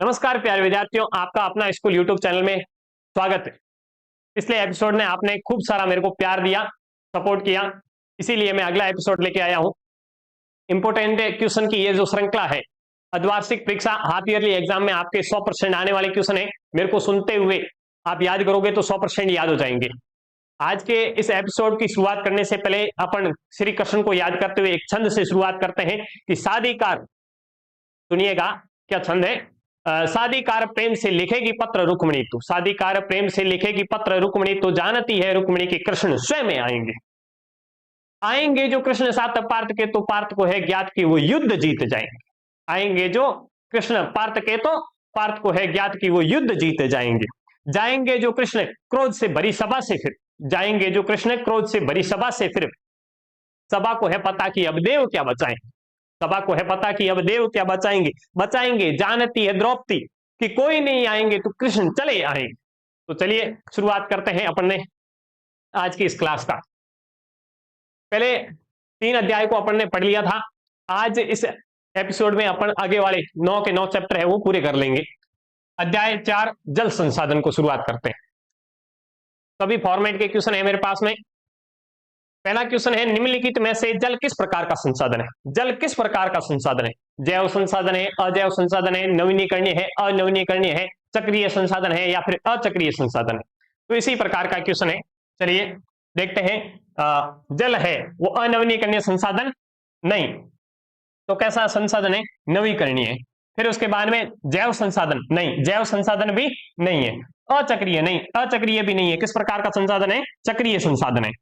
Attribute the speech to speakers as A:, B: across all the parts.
A: नमस्कार प्यारे विद्यार्थियों, आपका अपना स्कूल यूट्यूब चैनल में स्वागत है। पिछले एपिसोड में आपने खूब सारा मेरे को प्यार दिया, सपोर्ट किया, इसीलिए मैं अगला एपिसोड लेके आया हूं। इंपोर्टेंट क्वेश्चन की ये जो श्रृंखला है, अर्धवार्षिक परीक्षा हाफ ईयरली एग्जाम में आपके 100% आने वाले क्वेश्चन है। मेरे को सुनते हुए आप याद करोगे तो 100% याद हो जाएंगे। आज के इस एपिसोड की शुरुआत करने से पहले अपन श्री कृष्ण को याद करते हुए एक छंद से शुरुआत करते हैं कि साधिकार, सुनिएगा क्या छंद है। साधिकार प्रेम से लिखेगी पत्र रुक्मिणी तू, साधिकार प्रेम से लिखेगी पत्र रुक्मिणी तो जानती है रुक्मिणी के कृष्ण स्वयं आएंगे। आएंगे जो कृष्ण साथ पार्थ के तो पार्थ को है ज्ञात कि वो युद्ध जीत जाएंगे। आएंगे जो कृष्ण पार्थ के तो पार्थ को है ज्ञात कि वो युद्ध जीत जाएंगे। जाएंगे जो कृष्ण क्रोध से भरी सभा से फिर, जाएंगे जो कृष्ण क्रोध से भरी सभा से फिर, सभा को है पता कि अब देव क्या बचाएं, सभा को है पता कि अब देव क्या बचाएंगे। बचाएंगे जानती है द्रौपदी कि कोई नहीं आएंगे तो कृष्ण चले आएंगे। तो चलिए शुरुआत करते हैं अपन ने आज की इस क्लास का। पहले 3 अध्याय को अपन ने पढ़ लिया था। आज इस एपिसोड में अपन आगे वाले 9 के 9 चैप्टर है वो पूरे कर लेंगे। अध्याय 4 जल संसाधन को शुरुआत करते हैं। सभी फॉर्मेट के क्वेश्चन है मेरे पास में। पहला क्वेश्चन है, निम्नलिखित में से जल किस प्रकार का संसाधन है? जल किस प्रकार का संसाधन है? जैव संसाधन है, अजैव संसाधन है, नवीनीकरणीय है, अनवीनीकरणीय है, चक्रीय संसाधन है या फिर अचक्रीय संसाधन है? तो इसी प्रकार का क्वेश्चन है। चलिए देखते हैं। जल है वो अनवीनीकरणीय संसाधन नहीं, तो कैसा संसाधन है? नवीकरणीय है। फिर उसके बाद में जैव संसाधन नहीं, जैव संसाधन भी नहीं है। अचक्रीय नहीं, अचक्रीय भी नहीं है। किस प्रकार का संसाधन है? चक्रीय संसाधन है।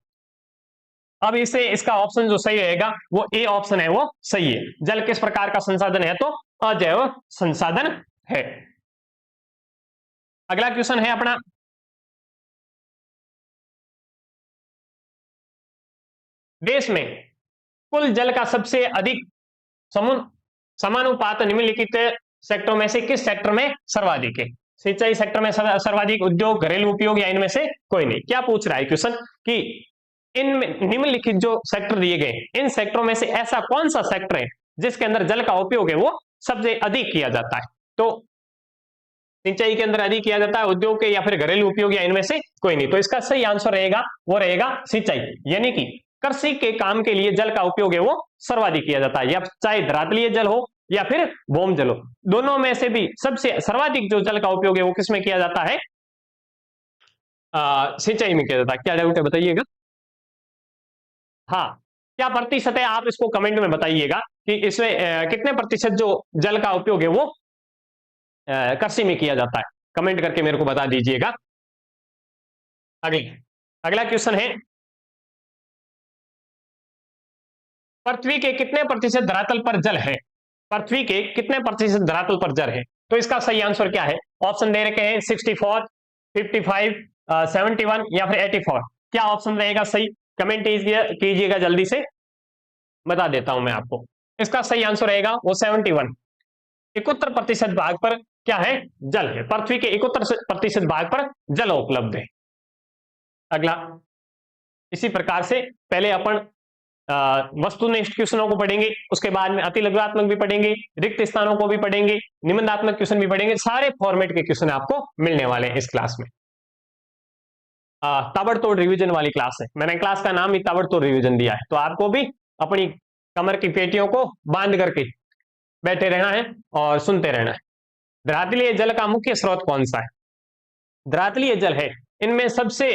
A: अब इसे इसका ऑप्शन जो सही रहेगा वो ए ऑप्शन है, वो सही है। जल किस प्रकार का संसाधन है? तो अजैव संसाधन है। अगला क्वेश्चन है अपना, देश में कुल जल का सबसे अधिक समानुपात निम्नलिखित सेक्टरों में से किस सेक्टर में सर्वाधिक है? सिंचाई सेक्टर में सर्वाधिक, उद्योग, घरेलू उपयोग या इनमें से कोई नहीं? क्या पूछ रहा है क्वेश्चन कि इन निम्नलिखित जो सेक्टर दिए गए, इन सेक्टरों में से ऐसा कौन सा सेक्टर है जिसके अंदर जल का उपयोग है वो सबसे अधिक किया जाता है? तो सिंचाई के अंदर अधिक किया जाता है, उद्योग के या फिर घरेलू उपयोग या इनमें से कोई नहीं? तो इसका सही आंसर रहेगा वो रहेगा सिंचाई, यानी कि कृषि के काम के लिए जल का उपयोग है वो सर्वाधिक किया जाता है। या चाहे धरातलीय जल हो या फिर भौम जल हो, दोनों में से भी सबसे सर्वाधिक जो जल का उपयोग है वो किसमें किया जाता है? सिंचाई में किया जाता है। क्या डाउट है बताइएगा। हाँ, क्या प्रतिशत है आप इसको कमेंट में बताइएगा कि इसमें कितने प्रतिशत जो जल का उपयोग है वो कृषि में किया जाता है। कमेंट करके मेरे को बता दीजिएगा। अगला क्वेश्चन है, पृथ्वी के कितने प्रतिशत धरातल पर जल है? पृथ्वी के कितने प्रतिशत धरातल पर जल है? तो इसका सही आंसर क्या है? ऑप्शन दे रखे हैं 64, 55, 71 या फिर 84। क्या ऑप्शन रहेगा सही? कमेंट कीजिएगा जल्दी से, बता देता हूं मैं आपको। इसका सही आंसर रहेगा वो 71। 71% भाग पर क्या है? जल है। पृथ्वी के 71% भाग पर जल उपलब्ध है। अगला, इसी प्रकार से पहले अपन वस्तुनिष्ठ क्वेश्चनों को पढ़ेंगे, उसके बाद में अतिलघुत्मक भी पढ़ेंगे, रिक्त स्थानों को भी पढ़ेंगे, निबंधात्मक क्वेश्चन भी पढ़ेंगे। सारे फॉर्मेट के क्वेश्चन आपको मिलने वाले हैं इस क्लास में। ताबड़तोड़ रिवीजन वाली क्लास है। मैंने क्लास का नाम ही ताबड़तोड़ रिवीजन दिया है। तो आपको भी अपनी कमर की पेटियों को बांध करके बैठे रहना है और सुनते रहना है। धरातलीय जल का मुख्य स्रोत कौन सा है? धरातलीय जल है, इनमें सबसे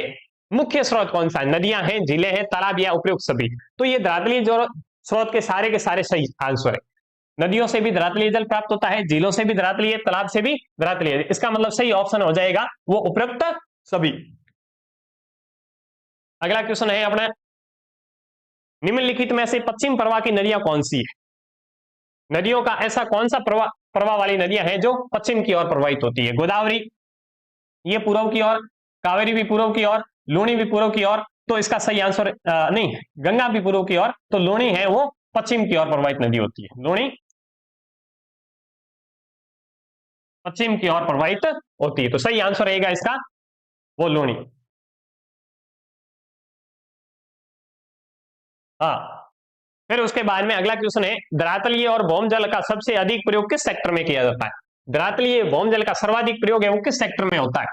A: मुख्य स्रोत कौन सा है? नदियां हैं, झीलें हैं, तालाब या उपयुक्त सभी? तो ये धरातलीय जो स्रोत के सारे सही आंसर है। नदियों से भी धरातलीय जल प्राप्त होता है, झीलों से भी धरातलीय, तालाब से भी धरातलीय। इसका मतलब सही ऑप्शन हो जाएगा वो उपयुक्त सभी। अगला क्वेश्चन है अपना, निम्नलिखित में से पश्चिम प्रवाह की नदियां कौन सी है? नदियों का ऐसा कौन सा प्रवाह वाली नदियां हैं जो पश्चिम की ओर प्रवाहित होती है? गोदावरी ये पूर्व की ओर, कावेरी भी पूर्व की ओर, लूणी भी पूर्व की ओर। तो इसका सही आंसर नहीं, गंगा भी पूर्व की ओर, तो लूणी है वो पश्चिम की ओर प्रवाहित नदी होती है। लूणी पश्चिम की ओर प्रवाहित होती है, तो सही आंसर रहेगा इसका वो लूणी। हाँ, फिर उसके बाद में अगला क्वेश्चन है, धरातलीय और भौम जल का सबसे अधिक प्रयोग किस सेक्टर में किया जाता है? धरातलीय भौमजल का सर्वाधिक प्रयोग है वो किस सेक्टर में होता है?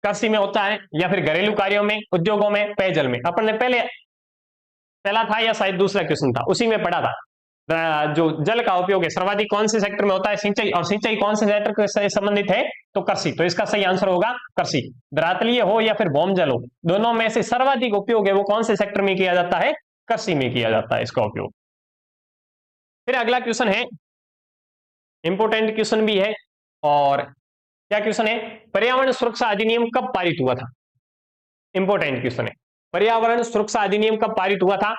A: कृषि में होता है या फिर घरेलू कार्यों में, उद्योगों में, पेयजल में? अपन ने पहला था या शायद दूसरा क्वेश्चन था, उसी में पढ़ा था। जो जल का उपयोग है सर्वाधिक कौन से सेक्टर में होता है? सिंचाई। और सिंचाई कौन से सेक्टर से संबंधित है? तो कृषि। तो इसका सही आंसर होगा कृषि। धरातलीय हो या फिर भौमजल हो, दोनों में से सर्वाधिक उपयोग है वो कौन से सेक्टर में किया जाता है? कृषि में किया जाता है इसका उपयोग। फिर अगला क्वेश्चन है, इंपोर्टेंट क्वेश्चन भी है, और क्या क्वेश्चन है? पर्यावरण सुरक्षा अधिनियम कब पारित हुआ था? इंपोर्टेंट क्वेश्चन है। पर्यावरण सुरक्षा अधिनियम कब पारित हुआ था?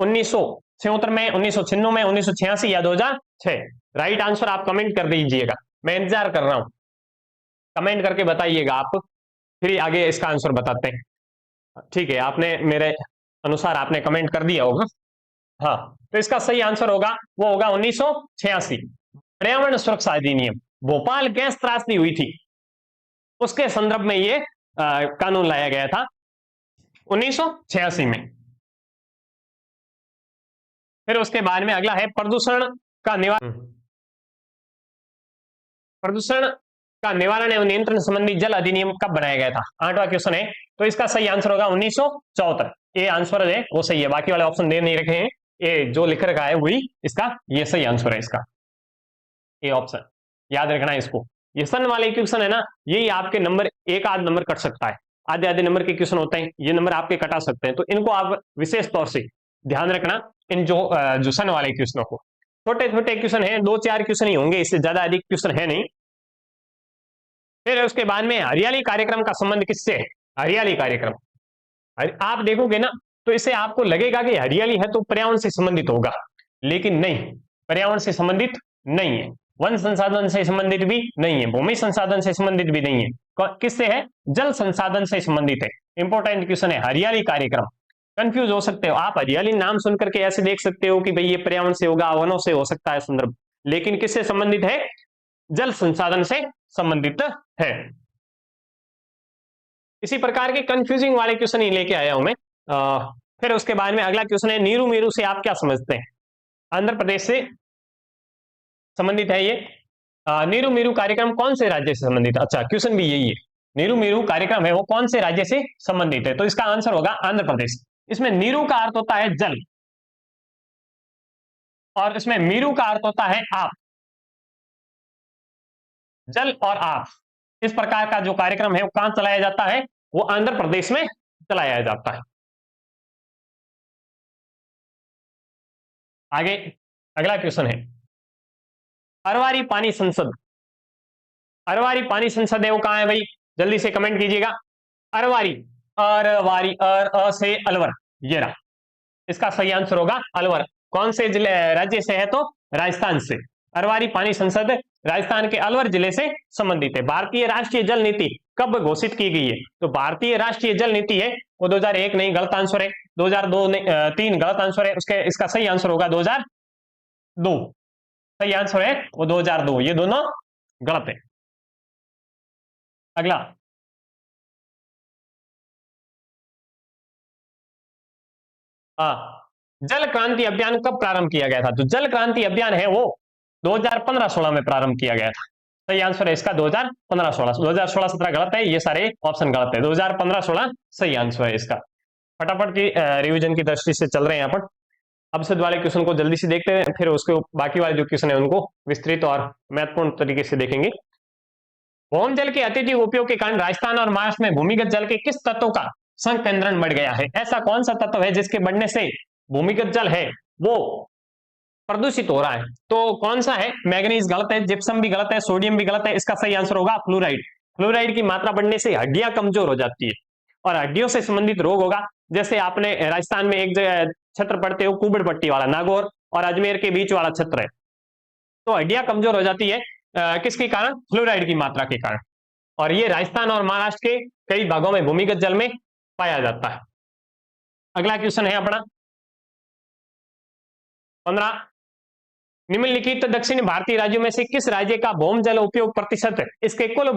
A: 1976 में, 1996 में, 1986 या 2006? राइट आंसर आप कमेंट कर दीजिएगा, मैं इंतजार कर रहा हूं, कमेंट करके बताइएगा आप, फिर आगे इसका आंसर बताते हैं। ठीक है, आपने मेरे अनुसार आपने कमेंट कर दिया होगा। हाँ, तो इसका सही आंसर होगा वो होगा 1986। पर्यावरण सुरक्षा अधिनियम, भोपाल गैस त्रासदी हुई थी उसके संदर्भ में ये कानून लाया गया था 1986 में। फिर उसके बाद में अगला है प्रदूषण का निवारण। प्रदूषण का निवारण एवं नियंत्रण संबंधी जल अधिनियम कब बनाया गया था? 8वां क्वेश्चन है। तो इसका सही आंसर होगा 1974। ये आंसर है वो सही है, बाकी वाले ऑप्शन दे नहीं रखे हैं, ये जो लिख रखा है वही इसका ये सही आंसर है इसका, ये ऑप्शन याद रखना है इसको। ये सन वाले क्वेश्चन है ना, यही आपके नंबर एक आध नंबर कट सकता है, आधे आधे नंबर के क्वेश्चन होते हैं, ये नंबर आपके कटा सकते हैं, तो इनको आप विशेष तौर से ध्यान रखना, इन जो सन वाले क्वेश्चनों को। छोटे छोटे क्वेश्चन है, 2-4 क्वेश्चन ही होंगे, इससे ज्यादा अधिक क्वेश्चन है नहीं। फिर उसके बाद में हरियाली कार्यक्रम का संबंध किससे है? हरियाली कार्यक्रम आप देखोगे ना तो इससे आपको लगेगा कि हरियाली है तो पर्यावरण से संबंधित होगा, लेकिन नहीं, पर्यावरण से संबंधित नहीं है, वन संसाधन से संबंधित भी नहीं है, भूमि संसाधन से संबंधित भी नहीं है, किससे है? जल संसाधन से संबंधित है। इंपॉर्टेंट क्वेश्चन है हरियाली कार्यक्रम। कंफ्यूज हो सकते हो आप, हरियाली नाम सुनकर के ऐसे देख सकते हो कि भाई ये पर्यावरण से होगा, वनों से हो सकता है संदर्भ, लेकिन किससे संबंधित है? जल संसाधन से संबंधित है। इसी प्रकार के कंफ्यूजिंग वाले क्वेश्चन ही लेके आया हूं मैं। फिर उसके बाद में अगला क्वेश्चन है, नीरू मीरू से आप क्या समझते हैं? आंध्र प्रदेश से संबंधित है ये। नीरू मीरू कार्यक्रम कौन से राज्य से संबंधित है? अच्छा, क्वेश्चन भी यही है, नीरू मीरू कार्यक्रम है वो कौन से राज्य से संबंधित है? तो इसका आंसर होगा आंध्र प्रदेश। इसमें नीरू का अर्थ होता है जल, और इसमें मीरू का अर्थ होता है आप, जल और आप। इस प्रकार का जो कार्यक्रम है वो कहां चलाया जाता है? वो आंध्र प्रदेश में चलाया जाता है। आगे अगला क्वेश्चन है, अरवारी पानी संसद। अरवारी पानी संसद है वो कहां है भाई? जल्दी से कमेंट कीजिएगा। अरवारी, अरवारी, अ से अलवर, ये रहा, इसका सही आंसर होगा अलवर। कौन से जिले राज्य से है? तो राजस्थान से। अरवारी पानी संसद राजस्थान के अलवर जिले से संबंधित है। भारतीय राष्ट्रीय जल नीति कब घोषित की गई है? तो भारतीय राष्ट्रीय जल नीति है वो 2001 नहीं, गलत आंसर है। 2002 3 गलत आंसर है, उसके इसका सही आंसर होगा 2002। सही आंसर है वो 2002, ये दोनों गलत है। अगला, जल क्रांति अभियान कब प्रारंभ किया गया था? तो जल क्रांति अभियान है वो 2015-16 में प्रारंभ किया गया था। सही आंसर है इसका 2015-16। 2016-17 गलत है, ये सारे ऑप्शन गलत है, 2015-16 सही आंसर है इसका। फटाफट की रिवीजन की दृष्टि से चल रहे हैं अपन। अब से वाले क्वेश्चन को जल्दी से देखते हैं, फिर उसके बाकी वाले जो क्वेश्चन है उनको विस्तृत और महत्वपूर्ण तरीके से देखेंगे। भौमजल के अत्यधिक उपयोग के कारण राजस्थान और महाराष्ट्र में भूमिगत जल के किस तत्व का संकेंद्रण बढ़ गया है? ऐसा कौन सा तत्व है जिसके बढ़ने से भूमिगत जल है वो प्रदूषित हो रहा है? तो कौन सा है? मैग्नीज गलत है, जिप्सम भी गलत है, सोडियम भी गलत है, इसका सही आंसर होगा फ्लोराइड। फ्लोराइड की मात्रा बढ़ने से हड्डियां कमजोर हो जाती है और हड्डियों से संबंधित रोग होगा। जैसे आपने राजस्थान में एक जगह क्षेत्र पढ़ते हो कुबड़ पट्टी वाला, नागौर और अजमेर के बीच वाला क्षेत्र है, तो हड्डियां कमजोर हो जाती है किसके कारण? फ्लोराइड की मात्रा के कारण। और ये राजस्थान और महाराष्ट्र के कई भागों में भूमिगत जल में पाया जाता है। अगला क्वेश्चन है अपना 15, निम्नलिखित दक्षिण भारतीय राज्यों में से किस राज्य का भौमजल उपयोग प्रतिशत इसके कुल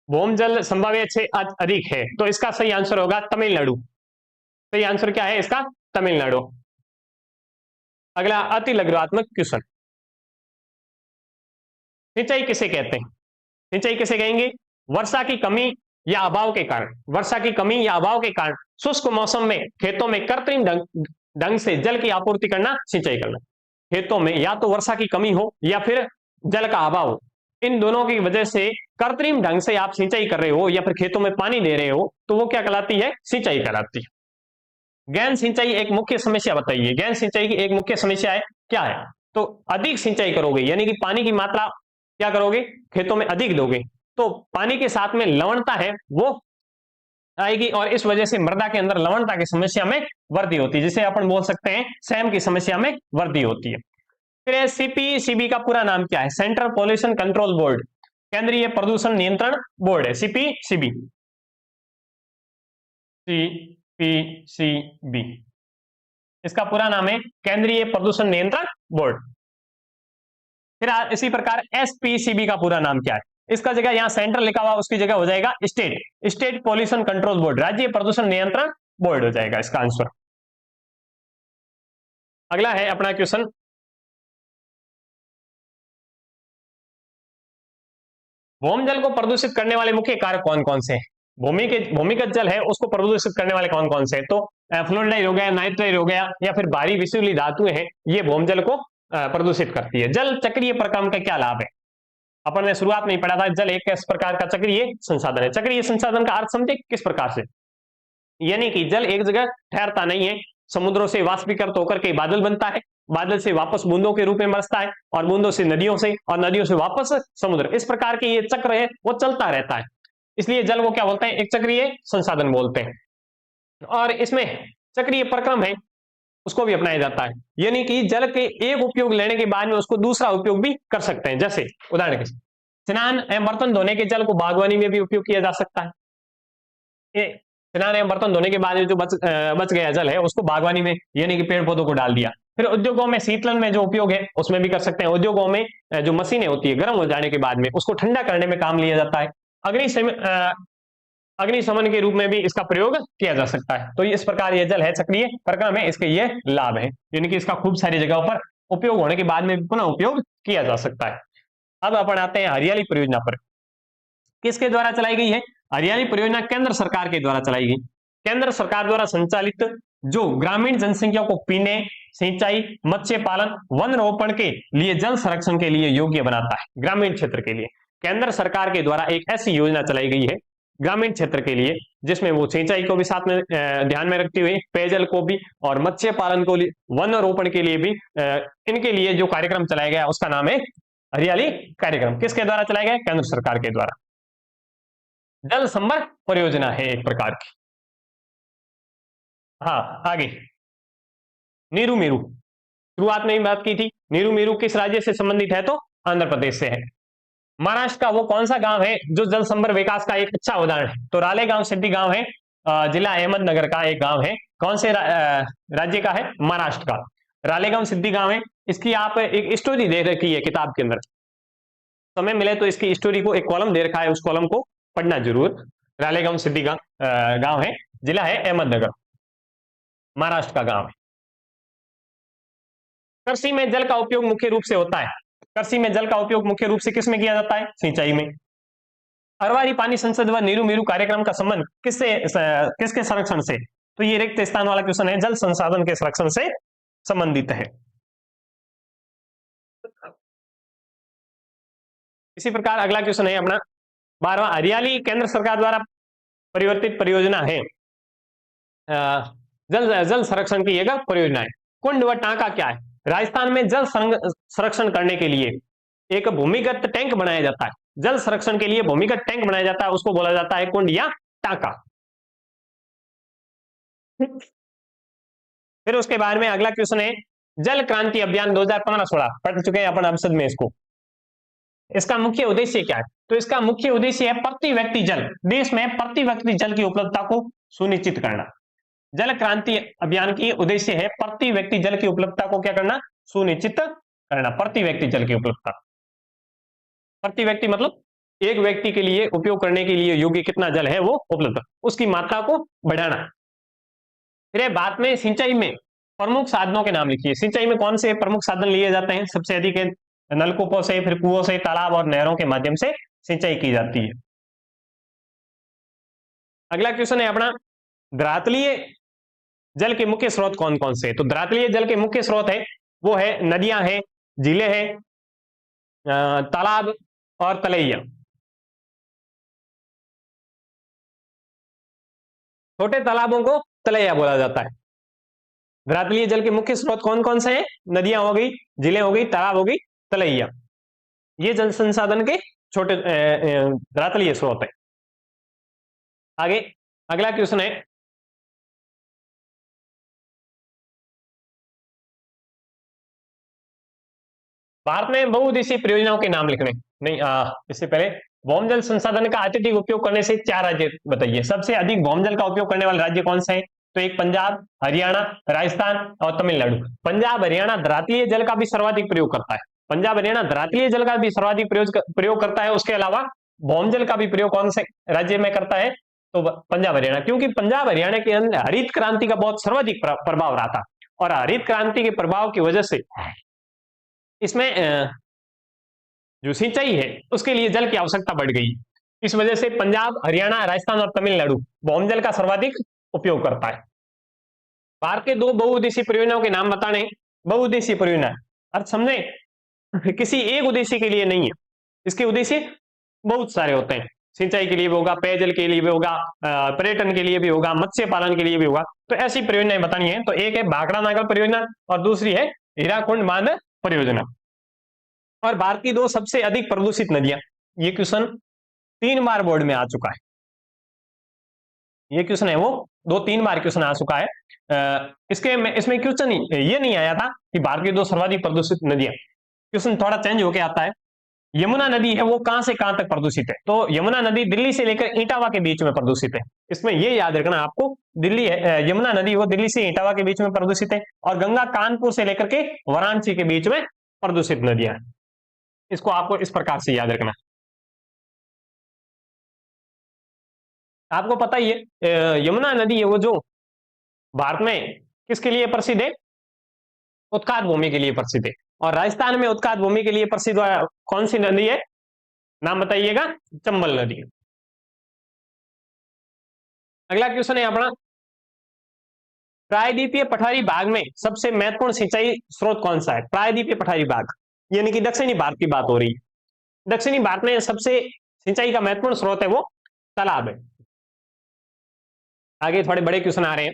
A: भौमजल संभाव्य से अधिक है? तो इसका सही आंसर होगा तमिलनाडु। सही आंसर क्या है इसका? तमिलनाडु। अगला अति लघुत्मक क्वेश्चन, सिंचाई किसे कहते हैं? सिंचाई किसे कहेंगे? वर्षा की कमी या अभाव के कारण, वर्षा की कमी या अभाव के कारण शुष्क मौसम में खेतों में कृत्रिम ढंग से जल की आपूर्ति करना सिंचाई करना। खेतों में या तो वर्षा की कमी हो या फिर जल का अभाव हो, इन दोनों की वजह से कृत्रिम ढंग से आप सिंचाई कर रहे हो या फिर खेतों में पानी दे रहे हो, तो वो क्या कहलाती है? सिंचाई कहलाती है। गैन सिंचाई एक मुख्य समस्या बताइए। गैन सिंचाई की एक मुख्य समस्या है, क्या है? तो अधिक सिंचाई करोगे, यानी कि पानी की मात्रा क्या करोगे? खेतों में अधिक दोगे, तो पानी के साथ में लवणता है वो आएगी, और इस वजह से मृदा के अंदर लवणता की समस्या में वृद्धि होती है, जिसे अपन बोल सकते हैं सैम की समस्या में वृद्धि होती है। फिर सीपीसीबी का पूरा नाम क्या है? सेंट्रल पॉल्यूशन कंट्रोल बोर्ड, केंद्रीय प्रदूषण नियंत्रण बोर्ड है सीपीसीबी। सीपीसीबी इसका पूरा नाम है केंद्रीय प्रदूषण नियंत्रण बोर्ड। फिर इसी प्रकार एसपीसीबी का पूरा नाम क्या है? इसका जगह यहां सेंट्रल लिखा हुआ, उसकी जगह हो जाएगा स्टेट पॉल्यूशन कंट्रोल बोर्ड, राज्य प्रदूषण नियंत्रण बोर्ड हो जाएगा इसका आंसर। अगला है अपना क्वेश्चन, भूमजल को प्रदूषित करने वाले मुख्य कारक कौन कौन से हैं? भूमिगत जल है उसको प्रदूषित करने वाले कौन कौन से? तो फ्लोराइड हो गया, नाइट्राइड हो गया, या फिर भारी विषैली धातुएं हैं, ये भूमजल को प्रदूषित करती है। जल चक्रीय प्रक्रम का क्या लाभ है? अपन ने शुरुआत में ही पढ़ा था, जल एक किस प्रकार का चक्रीय संसाधन है। चक्रीय संसाधन का अर्थ समझे किस प्रकार से, यानी कि जल एक जगह ठहरता नहीं है, समुद्रों से वाष्पीकृत होकर के बादल बनता है, बादल से वापस बूंदों के रूप में बरसता है, और बूंदों से नदियों से, और नदियों से वापस समुद्र। इस प्रकार के ये चक्र है वो चलता रहता है, इसलिए जल को क्या बोलते हैं? एक चक्रीय संसाधन बोलते हैं। और इसमें चक्रीय प्रक्रम है उसको भी अपनाया जाता है, यानी कि जल के एक उपयोग लेने के बाद में उसको दूसरा उपयोग भी कर सकते हैं। जैसे उदाहरण के स्नान एवं बर्तन धोने के जल को बागवानी में भी उपयोग किया जा सकता है। स्नान एवं बर्तन धोने के बाद जो बच गया जल है उसको बागवानी में, यानी कि पेड़ पौधों को डाल दिया। फिर उद्योगों में शीतलन में जो उपयोग है उसमें भी कर सकते हैं। उद्योगों में जो मशीनें होती है गर्म हो जाने के बाद में उसको ठंडा करने में काम लिया जाता है। अग्निशमन के रूप में भी इसका प्रयोग किया जा सकता है। तो इस प्रकार यह जल है चक्रीय प्रक्रम है, इसके ये लाभ है, यानी कि इसका खूब सारी जगहों पर उपयोग होने के बाद में पुनः उपयोग किया जा सकता है। अब अपन आते हैं हरियाली परियोजना पर। किसके द्वारा चलाई गई है? हरियाली परियोजना केंद्र सरकार के द्वारा चलाई गई। केंद्र सरकार द्वारा संचालित जो ग्रामीण जनसंख्या को पीने, सिंचाई, मत्स्य पालन, वन रोपण के लिए, जल संरक्षण के लिए योग्य बनाता है। ग्रामीण क्षेत्र के लिए केंद्र सरकार के द्वारा एक ऐसी योजना चलाई गई है ग्रामीण क्षेत्र के लिए, जिसमें वो सिंचाई को भी साथ में ध्यान में रखते हुए, पेयजल को भी, और मत्स्य पालन को, वन रोपण के लिए भी, इनके लिए जो कार्यक्रम चलाया गया उसका नाम है हरियाली कार्यक्रम। किसके द्वारा चलाया गया? केंद्र सरकार के द्वारा। जल संभर परियोजना है एक प्रकार की। हाँ, आगे नीरू मीरू, शुरुआत में ही बात की थी। नीरू मीरू किस राज्य से संबंधित है? तो आंध्र प्रदेश से है। महाराष्ट्र का वो कौन सा गांव है जो जल संभर विकास का एक अच्छा उदाहरण है? तो रालेगांव सिद्धि गांव है, जिला अहमदनगर का एक गांव है। कौन से राज्य का है? महाराष्ट्र का। रालेगांव सिद्धि गांव है। इसकी आप एक स्टोरी दे रखी है किताब के अंदर, समय मिले तो इसकी स्टोरी को, एक कॉलम दे रखा है, उस कॉलम को पढ़ना जरूर। रालेगांव सिद्धि गांव है, जिला है अहमदनगर, महाराष्ट्र का गांव है। कृषि में जल का उपयोग मुख्य रूप से होता है। कृषि में जल का उपयोग मुख्य रूप से किस में किया जाता है? सिंचाई में। अरवारी पानी संसद व नीरू मीरू कार्यक्रम का संबंध किसके संरक्षण से? तो ये रिक्त स्थान वाला क्वेश्चन है, जल संसाधन के संरक्षण से संबंधित है। इसी प्रकार अगला क्वेश्चन है अपना 12वां, हरियाली केंद्र सरकार द्वारा परिवर्तित परियोजना है, जल संरक्षण की एक परियोजना है। कुंड व टांका क्या है? राजस्थान में जल संरक्षण करने के लिए एक भूमिगत टैंक बनाया जाता है। जल संरक्षण के लिए भूमिगत टैंक बनाया जाता है, उसको बोला जाता है कुंड या टांका। फिर उसके बाद में अगला क्वेश्चन है, जल क्रांति अभियान 2015-16 पढ़ चुके हैं अपन अवसद में इसको। इसका मुख्य उद्देश्य क्या है? तो इसका मुख्य उद्देश्य है प्रति व्यक्ति जल, देश में प्रति व्यक्ति जल की उपलब्धता को सुनिश्चित करना। जल क्रांति अभियान की उद्देश्य है प्रति व्यक्ति जल की उपलब्धता को क्या करना? सुनिश्चित करना। प्रति व्यक्ति जल की उपलब्धता, प्रति व्यक्ति मतलब एक व्यक्ति के लिए उपयोग करने के लिए योग्य कितना जल है वो उपलब्ध, उसकी मात्रा को बढ़ाना। फिर बात में सिंचाई में प्रमुख साधनों के नाम लिखिए। सिंचाई में कौन से प्रमुख साधन लिए जाते हैं? सबसे अधिक है नलकूपों से, फिर कुओं से, तालाब और नहरों के माध्यम से सिंचाई की जाती है। अगला क्वेश्चन है अपना, धरातलीय जल के मुख्य स्रोत कौन कौन से? तो धरातलीय जल के मुख्य स्रोत है वो है नदियां हैं, झीलें हैं, तालाब और तलैया। छोटे तालाबों को तलैया बोला जाता है। धरातलीय जल के मुख्य स्रोत कौन कौन से हैं? नदियां हो गई, झीलें हो गई, तालाब हो गई, तलैया। ये जल संसाधन के छोटे धरातलीय स्रोत है। आगे अगला क्वेश्चन है, भारत में बहुउद्देशीय परियोजनाओं के नाम लिखने। नहीं, इससे पहले भौम जल संसाधन का अत्यधिक उपयोग करने से 4 राज्य बताइए। सबसे अधिक भौम जल का उपयोग करने वाले राज्य कौन से हैं? तो एक पंजाब, हरियाणा, राजस्थान और तमिलनाडु। पंजाब हरियाणा धरातलीय जल का भी सर्वाधिक प्रयोग करता है। पंजाब हरियाणा धरातलीय जल का भी सर्वाधिक प्रयोग करता है। उसके अलावा भौम जल का भी प्रयोग कौन से राज्य में करता है? तो पंजाब हरियाणा, क्योंकि पंजाब हरियाणा के अंदर हरित क्रांति का बहुत सर्वाधिक प्रभाव रहा था, और हरित क्रांति के प्रभाव की वजह से इसमें जो सिंचाई है उसके लिए जल की आवश्यकता बढ़ गई। इस वजह से पंजाब, हरियाणा, राजस्थान और तमिलनाडु भौम जल का सर्वाधिक उपयोग करता है। भारत के 2 बहुउद्देशीय परियोजनाओं के नाम बताने। बहुउद्देशीय परियोजना अर्थ समझे, किसी एक उद्देश्य के लिए नहीं है, इसके उद्देश्य बहुत सारे होते हैं। सिंचाई के लिए भी होगा, पेयजल के लिए भी होगा, पर्यटन के लिए भी होगा, मत्स्य पालन के लिए भी होगा। तो ऐसी परियोजनाएं बतानी है। तो एक है भाखड़ा नागल परियोजना और दूसरी है हीराकुंड बांध परियोजना। और भारत की 2 सबसे अधिक प्रदूषित नदियां। ये क्वेश्चन 3 बार बोर्ड में आ चुका है। ये क्वेश्चन है वो 2-3 बार क्वेश्चन आ चुका है। इसमें क्वेश्चन ये नहीं आया था कि भारत की 2 सर्वाधिक प्रदूषित नदियां। क्वेश्चन थोड़ा चेंज होकर आता है। यमुना नदी है वो कहां से कहां तक प्रदूषित है? तो यमुना नदी दिल्ली से लेकर इटावा के बीच में प्रदूषित है। इसमें ये याद रखना आपको, दिल्ली है, यमुना नदी वो दिल्ली से इटावा के बीच में प्रदूषित है, और गंगा कानपुर से लेकर के वाराणसी के बीच में प्रदूषित नदियां हैं। इसको आपको इस प्रकार से याद रखना। आपको पता ही है यमुना नदी है वो जो भारत में किसके लिए प्रसिद्ध है? उत्काद भूमि के लिए प्रसिद्ध है। और राजस्थान में उत्काद भूमि के लिए प्रसिद्ध कौन सी नदी है? नाम बताइएगा। चंबल नदी। अगला क्वेश्चन है अपना, प्रायद्वीपीय पठारी भाग में सबसे महत्वपूर्ण सिंचाई स्रोत कौन सा है? प्रायद्वीपीय पठारी भाग यानी कि दक्षिणी भारत की बात हो रही है। दक्षिणी भारत में सबसे सिंचाई का महत्वपूर्ण स्रोत है वो तालाब है। आगे थोड़े बड़े क्वेश्चन आ रहे हैं।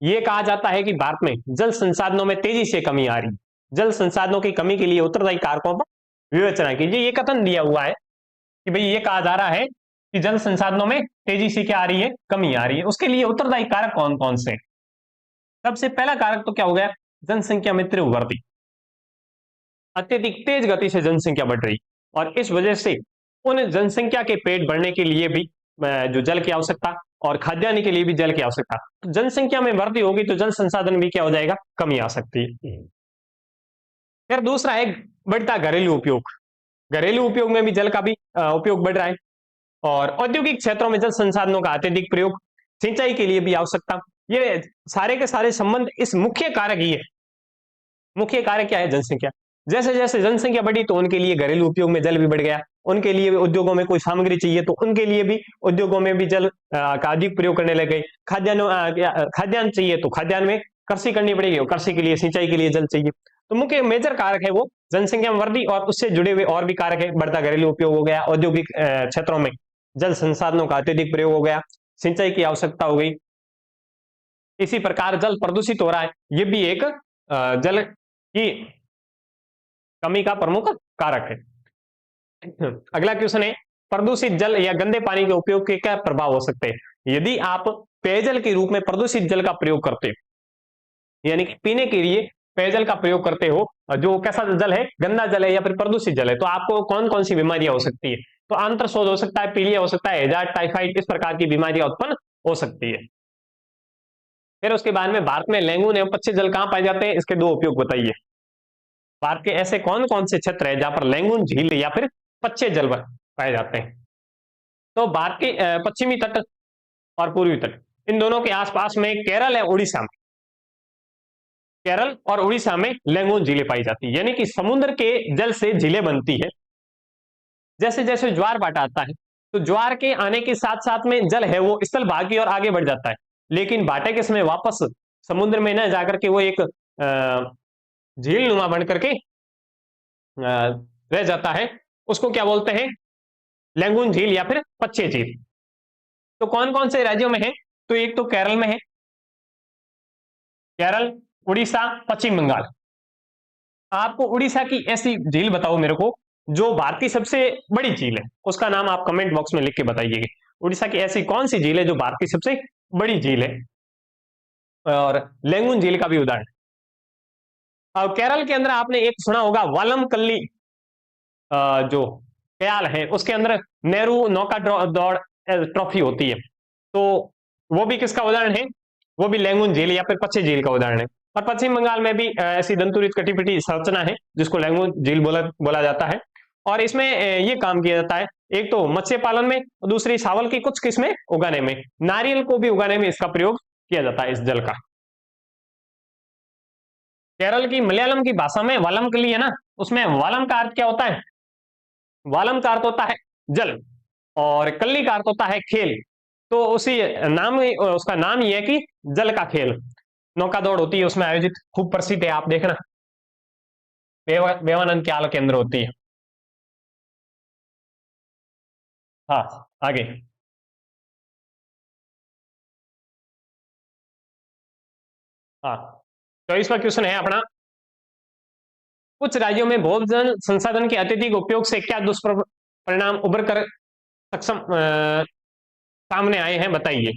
A: यह कहा जाता है कि भारत में जल संसाधनों में तेजी से कमी आ रही है। जल संसाधनों की कमी के लिए उत्तरदायी कारकों पर विवेचना कीजिए। ये कथन दिया हुआ है कि भाई ये कहा जा रहा है कि जल संसाधनों में तेजी से क्या आ रही है? कमी आ रही है। उसके लिए उत्तरदायी कारक कौन कौन से? सबसे पहला कारक तो क्या हो गया? जनसंख्या में तीव्र वृद्धि। अत्यधिक तेज गति से जनसंख्या बढ़ रही, और इस वजह से उन जनसंख्या के पेट भरने के लिए भी जो जल की आवश्यकता, और खाद्यान्न के लिए भी जल की आवश्यकता। तो जनसंख्या में वृद्धि होगी तो जल संसाधन भी क्या हो जाएगा? कमी आ सकती है। फिर दूसरा है बढ़ता घरेलू उपयोग। घरेलू उपयोग में भी जल का भी उपयोग बढ़ रहा है, और औद्योगिक क्षेत्रों में जल संसाधनों का अत्यधिक प्रयोग, सिंचाई के लिए भी आवश्यकता। ये सारे के सारे संबंध इस मुख्य कारक ही है। मुख्य कारक क्या है? जनसंख्या। जैसे जैसे जनसंख्या बढ़ी तो उनके लिए घरेलू उपयोग में जल भी बढ़ गया। उनके लिए उद्योगों में कोई सामग्री चाहिए तो उनके लिए भी उद्योगों में भी जल का अधिक प्रयोग करने लग गए। खाद्यान्न चाहिए तो खाद्यान्न में कृषि करनी पड़ेगी, और कृषि के लिए, सिंचाई के लिए जल चाहिए। तो मुख्य मेजर कारक है वो जनसंख्या में वृद्धि, और उससे जुड़े हुए और भी कारक है। बढ़ता घरेलू उपयोग हो गया, औद्योगिक क्षेत्रों में जल संसाधनों का अत्यधिक प्रयोग हो गया, सिंचाई की आवश्यकता हो गई। इसी प्रकार जल प्रदूषित हो रहा है, ये भी एक जल की कमी का प्रमुख कारक है। अगला क्वेश्चन है, प्रदूषित जल या गंदे पानी के उपयोग के क्या प्रभाव हो सकते हैं? यदि आप पेयजल के रूप में प्रदूषित जल का प्रयोग करते हो, यानी कि पीने के लिए पेयजल का प्रयोग करते हो, जो कैसा जल है? गंदा जल है या फिर प्रदूषित जल है, तो आपको कौन कौन सी बीमारियां हो सकती है? तो आंत्रशोथ हो सकता है, पीलिया हो सकता है, हैजार्ड, टाइफाइड, इस प्रकार की बीमारियां उत्पन्न हो सकती है। फिर उसके बाद में भारत में लैंगून एवं पच्चे जल कहां पाए जाते हैं? इसके 2 उपयोग बताइए। भारत के ऐसे कौन कौन से क्षेत्र है जहां पर लैंगून झील या फिर पच्चे जल पाए जाते हैं? तो भारत के पश्चिमी तट और पूर्वी तट, इन दोनों के आसपास में केरल है, उड़ीसा में, केरल और उड़ीसा में लैंगून झीलें पाई जाती है। यानी कि समुद्र के जल से झीलें बनती है, जैसे जैसे ज्वार भाटा आता है तो ज्वार के आने के साथ साथ में जल है वो स्थल भाग की ओर आगे बढ़ जाता है, लेकिन भाटे के समय वापस समुद्र में न जाकर के वो एक झील नुमा बन करके रह जाता है। उसको क्या बोलते हैं? लैंगून झील या फिर पच्चे झील। तो कौन कौन से राज्यों में है? तो एक तो केरल में है, केरल, उड़ीसा, पश्चिम बंगाल। आपको उड़ीसा की ऐसी झील बताओ मेरे को जो भारत की सबसे बड़ी झील है, उसका नाम आप कमेंट बॉक्स में लिख के बताइएगा। उड़ीसा की ऐसी कौन सी झील है जो भारत की सबसे बड़ी झील है? और लैंगून झील का भी उदाहरण। अब केरल के अंदर आपने एक सुना होगा वालमकल्ली जो ख्याल है, उसके अंदर नेहरू नौका दौड़ ट्रॉफी होती है, तो वो भी किसका उदाहरण है? वो भी लैंगून झील या फिर पच्चे झील का उदाहरण है। और पश्चिम बंगाल में भी ऐसी दंतुरित कटिपिटी संरचना है जिसको लैंगून झील बोला जाता है। और इसमें ये काम किया जाता है, एक तो मत्स्य पालन में, दूसरी चावल की कुछ किस्में उगाने में, नारियल को भी उगाने में इसका प्रयोग किया जाता है इस जल का। केरल की मलयालम की भाषा में वालमकली है ना, उसमें वालम का अर्थ क्या होता है? वालम का अर्थ होता है जल और कल्ली का अर्थ होता है खेल। तो उसी नाम उसका नाम ही है कि जल का खेल। नौका दौड़ होती है उसमें आयोजित, खूब प्रसिद्ध है, आप देखना बेवानंद के आल के अंदर होती है। हाँ आगे। हाँ, 24वां क्वेश्चन है अपना, कुछ राज्यों में भोजन संसाधन के अत्यधिक उपयोग से क्या दुष्परिणाम उभर कर सक्षम सामने आए हैं, बताइए।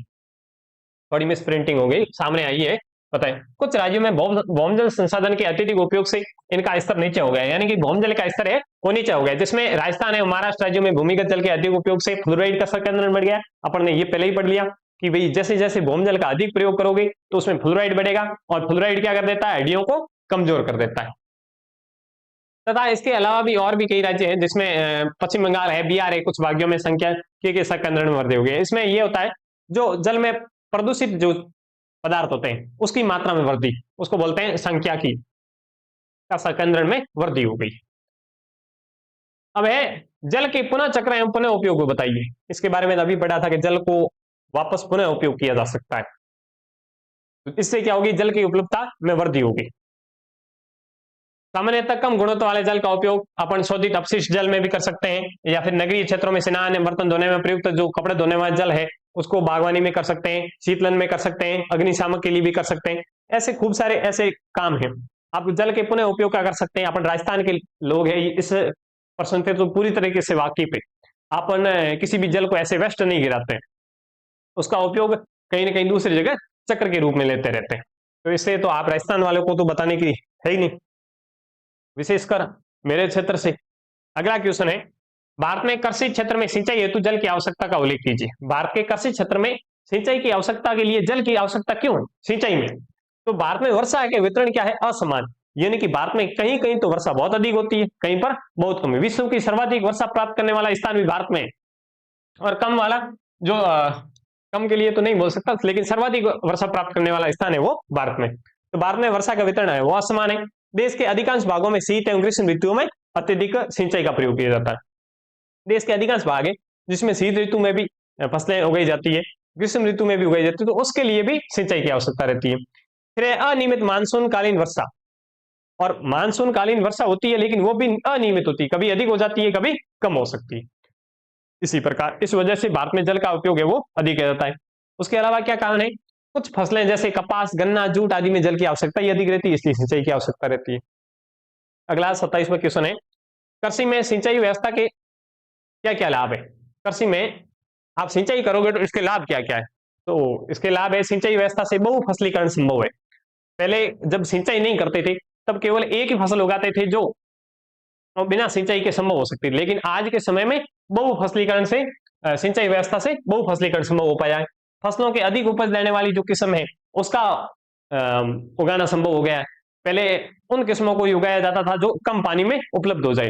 A: थोड़ी मिस प्रिंटिंग हो गई, सामने आई है, बताएं। कुछ राज्यों में भौमजल संसाधन के अत्यधिक उपयोग से इनका स्तर नीचे हो गया, यानी कि भौमजल का स्तर है वो नीचे हो गया, जिसमें राजस्थान है महाराष्ट्र राज्यों में भूमिगत जल के अधिक उपयोग से फ्लोराइड का संकेंद्रण बढ़ गया। अपन ने ये पहले ही पढ़ लिया कि भाई जैसे जैसे भौमजल का अधिक प्रयोग करोगे तो उसमें फ्लोराइड बढ़ेगा, और फ्लोराइड क्या कर देता है? हड्डियों को कमजोर कर देता है। तथा इसके अलावा भी और भी कई राज्य हैं जिसमें पश्चिम बंगाल है, बिहार है, कुछ भाग्यों में संख्या के संकेंद्रण में वृद्धि हो गई है। इसमें ये होता है जो जल में प्रदूषित जो पदार्थ होते हैं उसकी मात्रा में वृद्धि, उसको बोलते हैं संख्या की का संकेंद्रण में वृद्धि हो गई। अब है जल के पुनः चक्र एवं पुनः उपयोग बताइए। इसके बारे में अभी पढ़ा था कि जल को वापस पुनः उपयोग किया जा सकता है, तो इससे क्या होगी? जल की उपलब्धता में वृद्धि होगी। सामान्यतः कम गुणवत्ता वाले जल का उपयोग अपन शोधित अपशिष्ट जल में भी कर सकते हैं, या फिर नगरीय क्षेत्रों में स्नान बर्तन धोने में प्रयुक्त जो कपड़े धोने वाला जल है उसको बागवानी में कर सकते हैं, शीतलन में कर सकते हैं, अग्निशामक के लिए भी कर सकते हैं। ऐसे खूब सारे ऐसे काम हैं। आप जल के पुनः उपयोग का कर सकते हैं। अपन राजस्थान के लोग हैं, इस प्रश्न से तो पूरी तरीके से वाकिफ है। अपन किसी भी जल को ऐसे वेस्ट नहीं गिराते हैं, उसका उपयोग कहीं ना कहीं दूसरी जगह चक्र के रूप में लेते रहते हैं। तो इससे तो आप राजस्थान वालों को तो बताने की है ही नहीं, विशेषकर मेरे क्षेत्र से। अगला क्वेश्चन है, भारत में कृषि क्षेत्र में सिंचाई हेतु जल की आवश्यकता का उल्लेख कीजिए। भारत के कृषि क्षेत्र में सिंचाई की आवश्यकता के लिए जल की आवश्यकता क्यों है सिंचाई में? तो भारत में वर्षा के वितरण क्या है? असमान, यानी कि भारत में कहीं कहीं तो वर्षा बहुत अधिक होती है, कहीं पर बहुत कम है। विश्व की सर्वाधिक वर्षा प्राप्त करने वाला स्थान भी भारत में है, और कम वाला जो कम के लिए तो नहीं बोल सकता, लेकिन सर्वाधिक वर्षा प्राप्त करने वाला स्थान है वो भारत में। तो भारत में वर्षा का वितरण है वो असमान है। देश के अधिकांश भागों में शीत एवं ग्रीष्म ऋतुओं में अत्यधिक सिंचाई का प्रयोग किया जाता है। देश के अधिकांश भाग है जिसमें शीत ऋतु में भी फसलें उगाई जाती है, ग्रीष्म ऋतु में भी उगाई जाती है, तो उसके लिए भी सिंचाई की आवश्यकता रहती है। फिर अनियमित मानसून कालीन वर्षा, और मानसून कालीन वर्षा होती है लेकिन वो भी अनियमित होती है, कभी अधिक हो जाती है, कभी कम हो सकती है। इसी प्रकार इस वजह से भारत में जल का उपयोग है वो अधिक किया जाता है। उसके अलावा क्या कारण है? कुछ फसलें जैसे कपास, गन्ना, जूट आदि में जल की आवश्यकता ही अधिक रहती है, इसलिए सिंचाई की आवश्यकता रहती है। अगला 27वां क्वेश्चन है, कृषि में सिंचाई व्यवस्था के क्या क्या लाभ है? कृषि में आप सिंचाई करोगे तो इसके लाभ क्या क्या है? तो इसके लाभ है, सिंचाई व्यवस्था से बहुफसलीकरण संभव है। पहले जब सिंचाई नहीं करते थे तब केवल एक ही फसल उगाते थे जो बिना सिंचाई के संभव हो सकती थी, लेकिन आज के समय में बहुफसलीकरण से सिंचाई व्यवस्था से बहुफसलीकरण संभव हो पाया है। फसलों के अधिक उपज देने वाली जो किस्म है उसका उगाना संभव हो गया है। पहले उन किस्मों को उगाया जाता था जो कम पानी में उपलब्ध हो जाए,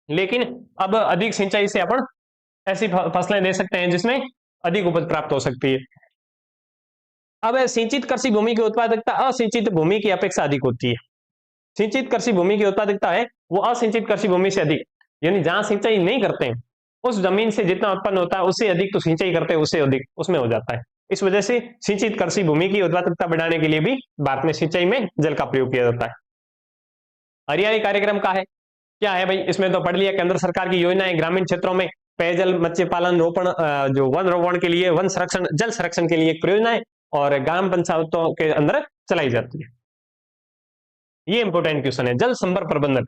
A: लेकिन अब अधिक सिंचाई से अपन ऐसी फसलें दे सकते हैं जिसमें अधिक उपज प्राप्त हो सकती है। अब सिंचित कृषि भूमि की उत्पादकता असिंचित भूमि की अपेक्षा अधिक होती है। सिंचित कृषि भूमि की उत्पादकता है वो असिंचित कृषि भूमि से अधिक, यानी जहां सिंचाई नहीं करते हैं उस जमीन से जितना उत्पन्न होता है उससे अधिक तो सिंचाई करते हैं उससे अधिक उसमें हो जाता है। इस वजह से सिंचित कृषि भूमि की उत्पादकता बढ़ाने के लिए भी भारत में सिंचाई में जल का प्रयोग किया जाता है। हरियाली कार्यक्रम का है क्या है भाई, इसमें तो पढ़ लिया, केंद्र सरकार की योजनाएं ग्रामीण क्षेत्रों में पेयजल, मत्स्य पालन, रोपण, जो वन रोपण के लिए, वन संरक्षण, जल संरक्षण के लिए एक परियोजना है और ग्राम पंचायतों के अंदर चलाई जाती है। ये इंपोर्टेंट क्वेश्चन है, जल संभर प्रबंधन,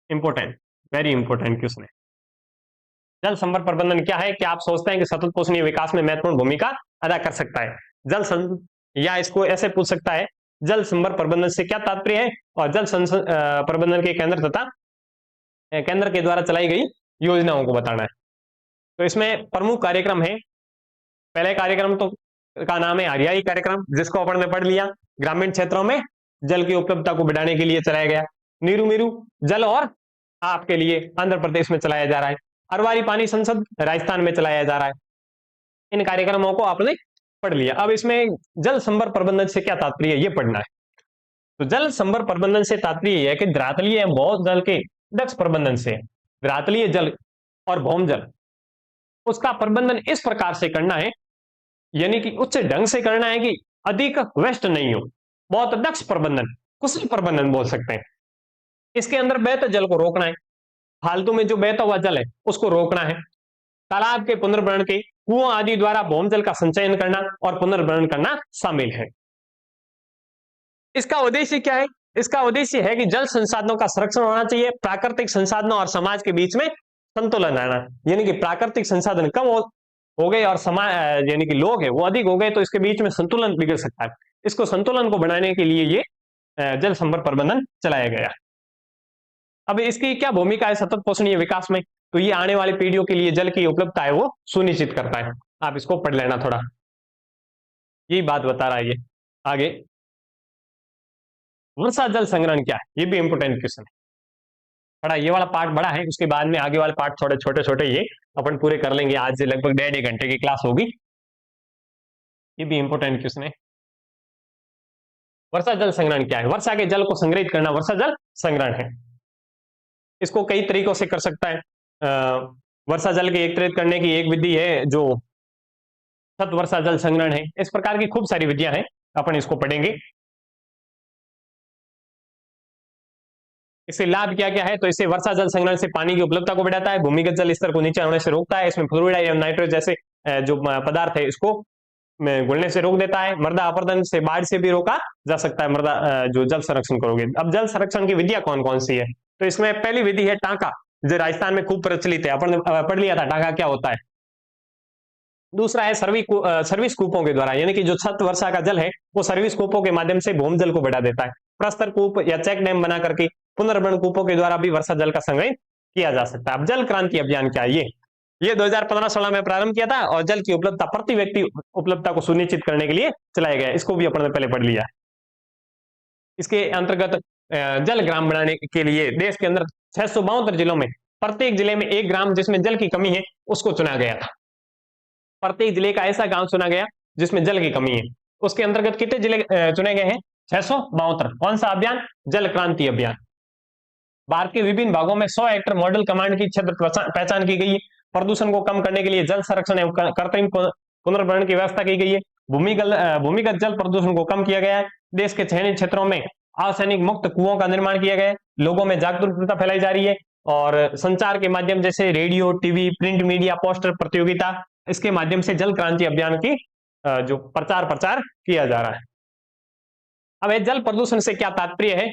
A: इंपोर्टेंट, वेरी इंपोर्टेंट क्वेश्चन है। जल संभर प्रबंधन क्या है? क्या आप सोचते हैं कि सतत पोषणीय विकास में महत्वपूर्ण भूमिका अदा कर सकता है? या इसको ऐसे पूछ सकता है, जल संभर प्रबंधन से क्या तात्पर्य है? और जल प्रबंधन के केंद्र तथा केंद्र के द्वारा चलाई गई योजनाओं को बताना है। तो इसमें प्रमुख कार्यक्रम है, पहले कार्यक्रम तो का नाम है हरियाली कार्यक्रम, जिसको अपन ने पढ़ लिया, ग्रामीण क्षेत्रों में जल की उपलब्धता को बढ़ाने के लिए चलाया गया। नीरू मीरू जल और आपके लिए आंध्र प्रदेश में चलाया जा रहा है। अरवारी पानी संसद राजस्थान में चलाया जा रहा है। इन कार्यक्रमों को आपने पढ़ लिया। अब इसमें जल संभर प्रबंधन से क्या तात्पर्य है, ये पढ़ना है। तो जल संभर प्रबंधन से तात्पर्य यह है कि धरातलीय एवं भौम जल के दक्ष प्रबंधन से, धरातलीय जल और भौम जल, उसका प्रबंधन इस प्रकार से करना है, यानी कि उच्च ढंग से करना है कि अधिक वेस्ट नहीं हो, बहुत दक्ष प्रबंधन, कुशल प्रबंधन बोल सकते हैं। इसके अंदर बहते जल को रोकना है, फालतू में जो बहता हुआ जल है उसको रोकना है। तालाब के पुनर्भरण के, कुओं आदि द्वारा भौम जल का संचयन करना और पुनर्भरण करना शामिल है। इसका उद्देश्य क्या है? इसका उद्देश्य है कि जल संसाधनों का संरक्षण होना चाहिए, प्राकृतिक संसाधनों और समाज के बीच में संतुलन रहना, यानी कि प्राकृतिक संसाधन कम हो गए और समाज यानी कि लोग है वो अधिक हो गए तो इसके बीच में संतुलन बिगड़ सकता है। इसको संतुलन को बनाने के लिए ये जल संभर प्रबंधन चलाया गया। अब इसकी क्या भूमिका है सतत पोषणीय विकास में? तो ये आने वाली पीढ़ियों के लिए जल की उपलब्धता है वो सुनिश्चित करता है। आप इसको पढ़ लेना थोड़ा, यही बात बता रहा है ये आगे। वर्षा जल संग्रहण क्या है, ये भी इंपोर्टेंट क्वेश्चन है। बड़ा ये वाला पार्ट बड़ा है, उसके बाद में आगे वाले पार्ट थोड़े छोटे छोटे ये अपन पूरे कर लेंगे। आज से लगभग 1.5 घंटे की क्लास होगी। ये भी इंपोर्टेंट क्वेश्चन है। वर्षा जल संग्रहण क्या है? वर्षा के जल को संग्रहित करना वर्षा जल संग्रहण है। इसको कई तरीकों से कर सकता है। वर्षा जल के एकत्रित करने की एक विधि है जो छत वर्षा जल संग्रहण है। इस प्रकार की खूब सारी विधियां हैं, अपन इसको पढ़ेंगे। इससे लाभ क्या क्या है? तो इससे वर्षा जल संग्रहण से पानी की उपलब्धता को बढ़ाता है, भूमिगत जल स्तर को नीचे होने से रोकता है, इसमें फ्लोराइड एवं नाइट्रोजन जैसे जो पदार्थ है इसको घुलने से रोक देता है, मृदा अपरदन से, बाढ़ से भी रोका जा सकता है मृदा जो जल संरक्षण करोगे। अब जल संरक्षण की विधियां कौन कौन सी है? तो इसमें पहली विधि है टांका, जो राजस्थान में खूब प्रचलित है, अपन पढ़ लिया था टांका क्या होता है। दूसरा है सर्विस कूपों के द्वारा, यानी कि जो छत वर्षा का जल है वो सर्विस कूपों के माध्यम से भूम जल को बढ़ा देता है। प्रस्तर कूप या चेक डैम बना करके पुनर्भरण कूपों के द्वारा भी वर्षा जल का संग्रह किया जा सकता है। अब जल क्रांति अभियान क्या है? ये 2015-16 में प्रारंभ किया था और जल की उपलब्धता, प्रति व्यक्ति उपलब्धता को सुनिश्चित करने के लिए चलाया गया। इसको भी अपन ने पहले पढ़ लिया है। इसके अंतर्गत जल ग्राम बनाने के लिए देश के अंदर 672 जिलों में प्रत्येक जिले में एक ग्राम जिसमें जल की कमी है उसको चुना गया था। प्रत्येक जिले का ऐसा गांव चुना गया जिसमें जल की कमी है। उसके अंतर्गत कितने जिले चुने गए हैं? 672। कौन सा अभियान? जल क्रांति अभियान। भारत के विभिन्न भागों में 100 हेक्टर मॉडल कमांड की क्षेत्र पहचान की गई है। प्रदूषण को कम करने के लिए जल संरक्षण एवं कृत्रिम पुनर्भरण की व्यवस्था की गई है। भूमिगत जल प्रदूषण को कम किया गया है। देश के चयनित क्षेत्रों में आर्सेनिक मुक्त कुओं का निर्माण किया गया है। लोगों में जागरूकता फैलाई जा रही है और संचार के माध्यम जैसे radio, TV, print media, poster प्रतियोगिता, इसके माध्यम से जल क्रांति अभियान की जो प्रचार किया जा रहा है। अब जल प्रदूषण से क्या तात्पर्य है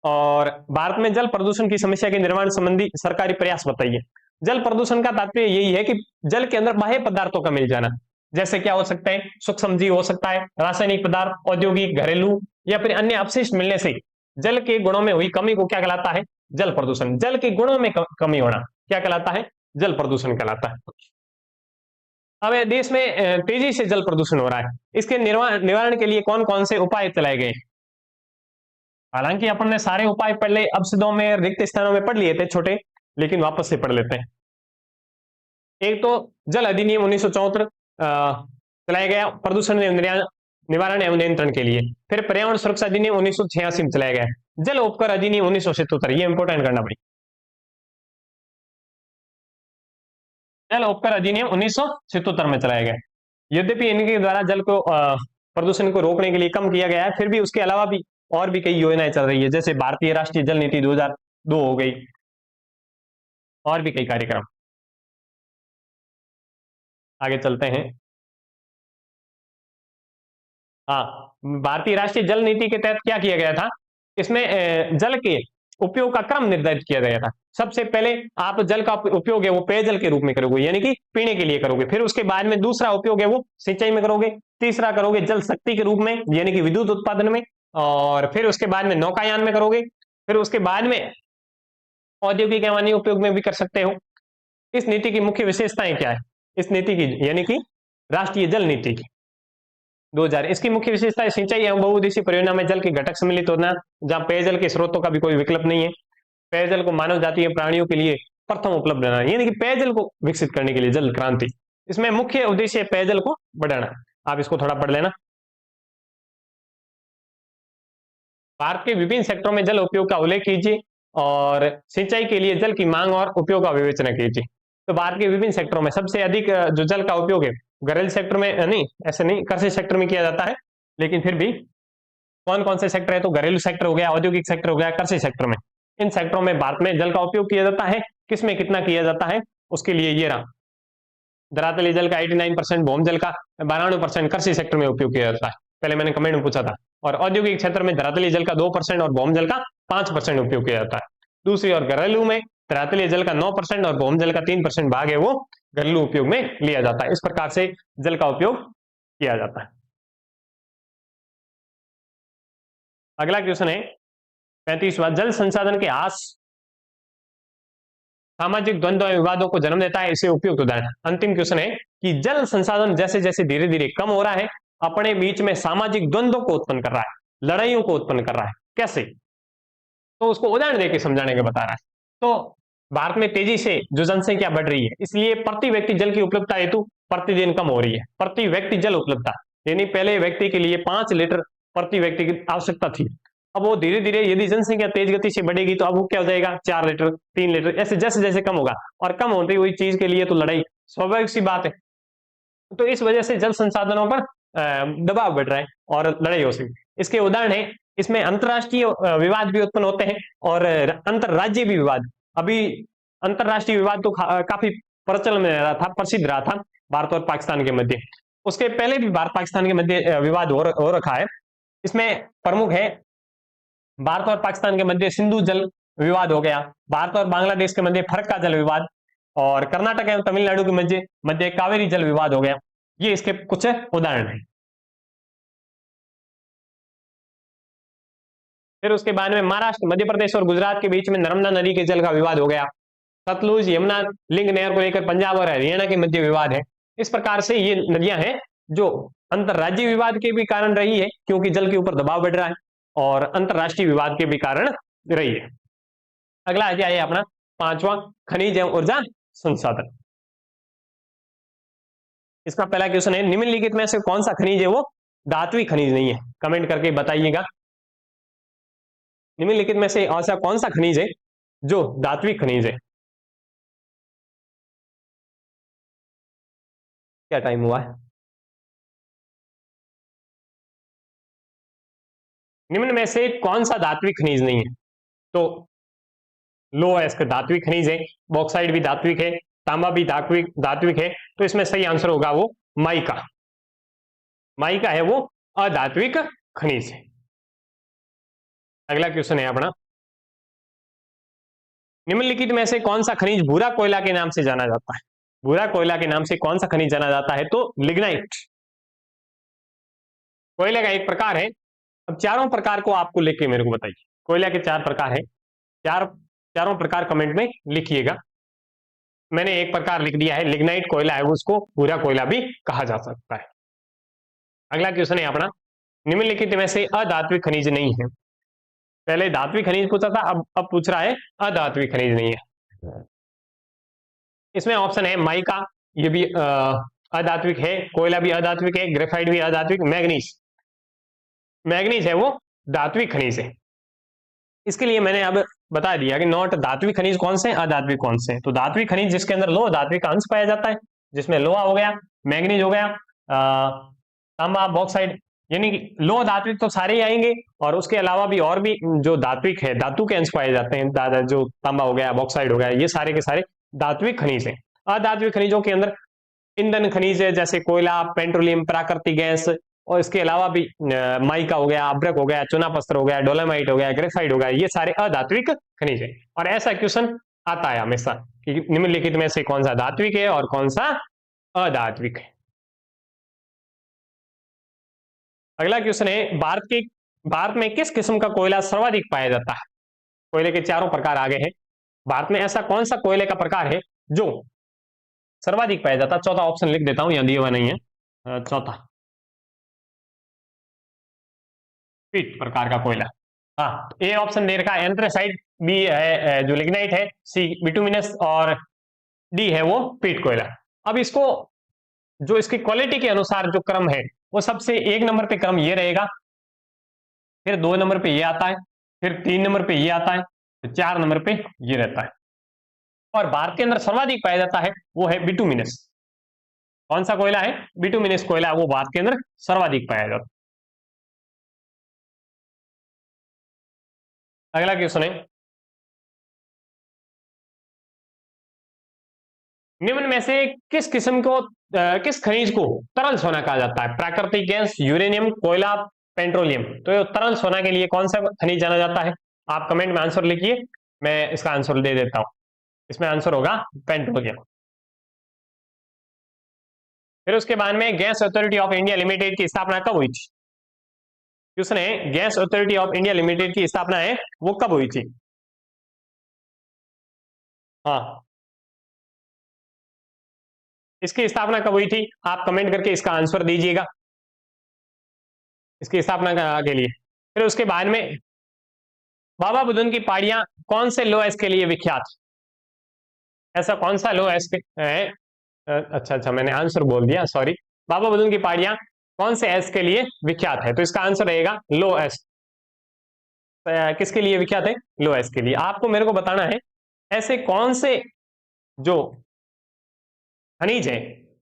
A: और भारत में जल प्रदूषण की समस्या के निर्माण संबंधी सरकारी प्रयास बताइए। जल प्रदूषण का तात्पर्य यही है कि जल के अंदर बाह्य पदार्थों का मिल जाना, जैसे क्या हो सकता है? सूक्ष्म जीव हो सकता है, रासायनिक पदार्थ, औद्योगिक, घरेलू या फिर अन्य अपशिष्ट मिलने से जल के गुणों में हुई कमी को क्या कहलाता है? जल प्रदूषण। जल के गुणों में कमी होना क्या कहलाता है? जल प्रदूषण कहलाता है। अब देश में तेजी से जल प्रदूषण हो रहा है, इसके निवारण के लिए कौन कौन से उपाय चलाए गए? हालांकि अपन ने सारे उपाय पढ़ ले, अपशिदों में, रिक्त स्थानों में पढ़ लिए थे छोटे, लेकिन वापस से पढ़ लेते हैं। एक तो जल अधिनियम 1974 चलाया गया प्रदूषण निवारण एवं नियंत्रण के लिए। फिर पर्यावरण सुरक्षा अधिनियम 1986 में चलाया गया। जल उपकर अधिनियम 1977, ये इंपोर्टेंट करना भाई। जल उपकर अधिनियम 1977 में चलाया गया। यद्यपि इनके द्वारा जल को प्रदूषण को रोकने के लिए कम किया गया है, फिर भी उसके अलावा भी और भी कई योजनाएं चल रही है, जैसे भारतीय राष्ट्रीय जल नीति 2002 हो गई, और भी कई कार्यक्रम। आगे चलते हैं। हाँ, भारतीय राष्ट्रीय जल नीति के तहत क्या किया गया था, इसमें जल के उपयोग का क्रम निर्धारित किया गया था। सबसे पहले आप जल का उपयोग है वो पेयजल के रूप में करोगे, यानी कि पीने के लिए करोगे। फिर उसके बाद में दूसरा उपयोग है वो सिंचाई में करोगे। तीसरा करोगे जल शक्ति के रूप में, यानी कि विद्युत उत्पादन में। और फिर उसके बाद में नौकायान में करोगे। फिर उसके बाद में औद्योगिक एवं अन्य उपयोग में भी कर सकते हो। इस नीति की मुख्य विशेषताएं क्या है, इस नीति की, यानी कि राष्ट्रीय जल नीति की 2000, इसकी मुख्य विशेषता सिंचाई एवं बहुउद्देशीय परियोजना में जल के घटक सम्मिलित होना, जहां पेयजल के स्रोतों का भी कोई विकल्प नहीं है। पेयजल को मानव जाति एवं प्राणियों के लिए प्रथम उपलब्ध बनाना, यानी कि पेयजल को विकसित करने के लिए जल क्रांति। इसमें मुख्य उद्देश्य पेयजल को बढ़ाना। आप इसको थोड़ा पढ़ लेना। भारत के विभिन्न सेक्टरों में जल उपयोग का उल्लेख कीजिए और सिंचाई के लिए जल की मांग और उपयोग का विवेचना कीजिए। तो भारत के विभिन्न सेक्टरों में सबसे अधिक जो जल का उपयोग है घरेलू सेक्टर में नहीं, ऐसे नहीं, कृषि सेक्टर में किया जाता है, लेकिन फिर भी कौन कौन से सेक्टर है, तो घरेलू सेक्टर हो गया, औद्योगिक सेक्टर हो गया, कृषि सेक्टर में। इन सेक्टरों में भारत में जल का उपयोग किया जाता है। किसमें कितना किया जाता है, उसके लिए ये रहा। धरातलीय जल का 89%, भौम जल का 92% कृषि सेक्टर में उपयोग किया जाता है, पहले मैंने कमेंट में पूछा था। और औद्योगिक क्षेत्र में धरातलीय जल का 2% और भौम जल का 5% उपयोग किया जाता है। दूसरी ओर घरेलू में धरातलीय जल का 9% और भौम जल का 3% भाग है वो घरेलू उपयोग में लिया जाता है। इस प्रकार से जल का उपयोग किया जाता है। अगला क्वेश्चन है 35वां, जल संसाधन के आस सामाजिक द्वंद्व एवं विवादों को जन्म देता है, इसे उपयुक्त उदाहरण। अंतिम क्वेश्चन है कि जल संसाधन जैसे जैसे धीरे धीरे कम हो रहा है, अपने बीच में सामाजिक द्वंद्व को उत्पन्न कर रहा है, लड़ाइयों को उत्पन्न कर रहा है। कैसे, तो उसको उदाहरण देकर समझाने के बता रहा है। तो भारत में तेजी से जो जनसंख्या बढ़ रही है, इसलिए प्रति व्यक्ति जल की उपलब्धता हेतु प्रतिदिन कम हो रही है। प्रति व्यक्ति जल उपलब्धता, यानी पहले व्यक्ति के लिए 5 लीटर प्रति व्यक्ति की आवश्यकता थी, अब वो धीरे धीरे यदि जनसंख्या तेज गति से बढ़ेगी तो अब वो क्या हो जाएगा, 4 लीटर, 3 लीटर, ऐसे जैसे जैसे कम होगा। और कम होती हुई चीज के लिए तो लड़ाई स्वाभाविक सी बात है। तो इस वजह से जल संसाधनों पर दबाव बढ़ रहा है और लड़ाई हो सकती है। इसके उदाहरण है, इसमें अंतरराष्ट्रीय विवाद भी उत्पन्न होते हैं और अंतरराज्यीय भी विवाद। अभी अंतरराष्ट्रीय विवाद तो काफी प्रचलन में रहा था, प्रसिद्ध रहा था भारत और पाकिस्तान के मध्य। उसके पहले भी भारत पाकिस्तान के मध्य विवाद हो रखा है। इसमें प्रमुख है भारत और पाकिस्तान के मध्य सिंधु जल विवाद हो गया, भारत और बांग्लादेश के मध्य फरक्का जल विवाद, और कर्नाटक एवं तमिलनाडु के मध्य मध्य कावेरी जल विवाद हो गया। ये इसके कुछ उदाहरण हैं। फिर उसके बाद में महाराष्ट्र, मध्य प्रदेश और गुजरात के बीच में नर्मदा नदी के जल का विवाद हो गया। सतलुज यमुना लिंक नहर को लेकर पंजाब और हरियाणा के मध्य विवाद है। इस प्रकार से ये नदियां हैं जो अंतरराज्यीय विवाद के भी कारण रही है, क्योंकि जल के ऊपर दबाव बढ़ रहा है, और अंतरराष्ट्रीय विवाद के भी कारण रही है। अगला अध्याय है अपना 5वां, खनिज एवं ऊर्जा संसाधन। इसका पहला क्वेश्चन है, निम्नलिखित में से कौन सा खनिज है वो धात्विक खनिज नहीं है, कमेंट करके बताइएगा। निम्नलिखित में से ऐसा कौन सा खनिज है जो धात्विक खनिज है। क्या टाइम हुआ है, निम्न में से कौन सा धात्विक खनिज नहीं है, तो लोएस्क धात्विक खनिज है, बॉक्साइड भी धात्विक है, तांबा भी धात्विक है। तो इसमें सही आंसर होगा वो माइका। माइका है वो अधात्विक खनिज है। अगला क्वेश्चन है अपना, निम्नलिखित में से कौन सा खनिज भूरा कोयला के नाम से जाना जाता है। भूरा कोयला के नाम से कौन सा खनिज जाना जाता है, तो लिग्नाइट। कोयले का एक प्रकार है। अब चारों प्रकार को आपको लिख के मेरे को बताइए। कोयला के 4 प्रकार है, चारों प्रकार कमेंट में लिखिएगा। मैंने एक प्रकार लिख दिया है, लिग्नाइट कोयला है, उसको भूरा कोयला भी कहा जा सकता है। अगला क्वेश्चन है अपना, निम्नलिखित में से अधात्विक खनिज नहीं है। पहले धात्विक खनिज पूछा था, अब पूछ रहा है अधात्विक खनिज नहीं है। इसमें ऑप्शन है माइका, ये भी अधात्विक है, कोयला भी अधात्विक है, ग्रेफाइट भी अधात्विक, मैग्नीज है वो धात्विक खनिज है। इसके लिए मैंने अब बता दिया कि नॉट धात्विक खनिज कौन से, अधात्विक कौन से। तो धात्विक खनिज जिसके अंदर लोह धात्विक अंश पाया जाता है, जिसमें लोहा हो गया, मैग्नीज हो गया, तांबा, बॉक्साइड, यानी कि लोह धात्विक तो सारे ही आएंगे, और उसके अलावा भी और भी जो धात्विक है, धातु के अंश पाए जाते हैं, जो तांबा हो गया, बॉक्साइड हो गया, ये सारे के सारे धात्विक खनिज है। अधात्विक खनिजों के अंदर ईंधन खनिज है, जैसे कोयला, पेट्रोलियम, प्राकृतिक गैस, और इसके अलावा भी माइका हो गया, अभ्रक हो गया, चुना पत्थर हो गया, डोलामाइट हो गया, ग्रेफाइट हो गया, ये सारे अधात्विक खनिज है। और ऐसा क्वेश्चन आता है हमेशा कि निम्नलिखित में से कौन सा धात्विक है और कौन सा अधात्विक है। अगला क्वेश्चन है, भारत में किस किस्म का कोयला सर्वाधिक पाया जाता है? कोयले के चारों प्रकार आगे हैं। भारत में ऐसा कौन सा कोयले का प्रकार है जो सर्वाधिक पाया जाता है? चौथा ऑप्शन लिख देता हूं, यहां दिया हुआ नहीं है। चौथा पीट प्रकार का कोयला। हाँ, ए ऑप्शन दे रखा है एंथ्रेसाइट, बी है जो लिग्नाइट है, सी बिटुमिनस, और डी है वो पीट कोयला। अब इसको जो इसकी क्वालिटी के अनुसार जो क्रम है वो सबसे 1 नंबर पे क्रम ये रहेगा, फिर 2 नंबर पे ये आता है, फिर 3 नंबर पे ये आता है, फिर 4 नंबर पे ये रहता है। और भारत के अंदर सर्वाधिक पाया जाता है वो है बिटुमिनस। कौन सा कोयला है? बिटुमिनस कोयला, वो भारत के अंदर सर्वाधिक पाया जाता है। अगला क्वेश्चन है, निम्न में से किस किस्म को किस खनिज को तरल सोना कहा जाता है? प्राकृतिक गैस, यूरेनियम, कोयला, पेट्रोलियम। तो तरल सोना के लिए कौन सा खनिज जाना जाता है? आप कमेंट में आंसर लिखिए, मैं इसका आंसर दे देता हूं। इसमें आंसर होगा पेट्रोलियम। फिर उसके बाद में gas authority of India limited की स्थापना कब हुई थी? क्वेश्चन है, gas authority of India limited की स्थापना है वो कब हुई थी? हाँ, इसकी स्थापना कब हुई थी? आप कमेंट करके इसका आंसर दीजिएगा, इसकी स्थापना के लिए। फिर उसके बाद में बाबा बुदन की पहाड़ियां कौन से लो एस के लिए विख्यात? ऐसा कौन सा लो एस है? अच्छा, मैंने आंसर बोल दिया, सॉरी। बाबा बुदन की पहाड़ियां कौन से एस के लिए विख्यात है? तो इसका आंसर रहेगा लो एस। किसके लिए विख्यात है? लो एस के लिए। आपको मेरे को बताना है ऐसे कौन से जो खनिज है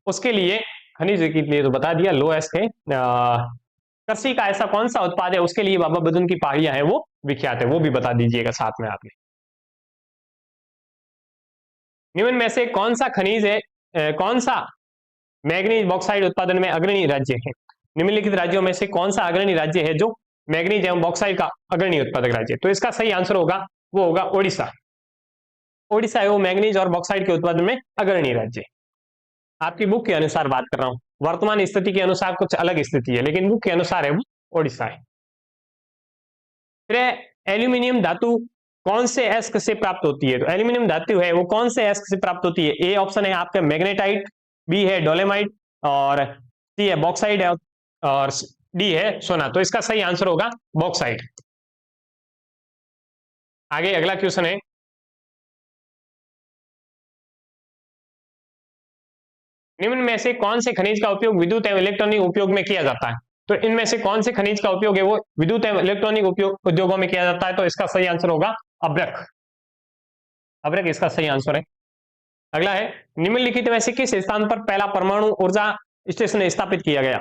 A: उसके लिए, खनिज के लिए तो बता दिया लो एस है। कृषि का ऐसा कौन सा उत्पाद है उसके लिए बाबा बुदन की पहाड़ियां है वो विख्यात है, वो भी बता दीजिएगा साथ में आपने। निम्न में से कौन सा खनिज है, कौन सा मैग्नीज बॉक्साइड उत्पादन में अग्रणी राज्य है? निम्नलिखित राज्यों में से कौन सा अग्रणी राज्य है जो मैग्नीज एवं बॉक्साइड का अग्रणी उत्पादक राज्य? तो इसका सही आंसर होगा वो होगा ओडिशा। ओडिशा है वो मैग्नीज और बॉक्साइड के उत्पादन में अग्रणी राज्य। आपकी बुक के अनुसार बात कर रहा हूं, वर्तमान स्थिति के अनुसार कुछ अलग स्थिति है, लेकिन बुक के अनुसार है वो ओडिशा है। फिर एल्यूमिनियम धातु कौन से एस्क से प्राप्त होती है? तो एल्यूमिनियम धातु है वो कौन से एस्क से प्राप्त होती है? ए ऑप्शन है आपका मैग्नेटाइट, बी है डोलेमाइट, और सी है बॉक्साइड है, और डी है सोना। तो इसका सही आंसर होगा बॉक्साइड। आगे अगला क्वेश्चन है, निम्न में से कौन से खनिज का उपयोग विद्युत एवं इलेक्ट्रॉनिक उपयोग में किया जाता है? तो इनमें से कौन से खनिज का उपयोग है वो विद्युत एवं इलेक्ट्रॉनिक उपयोग उद्योगों में किया जाता है? तो इसका सही आंसर होगा अभ्रक। अभ्रक इसका सही आंसर है। अगला है, निम्नलिखित में से किस स्थान पर पहला परमाणु ऊर्जा स्टेशन स्थापित किया गया?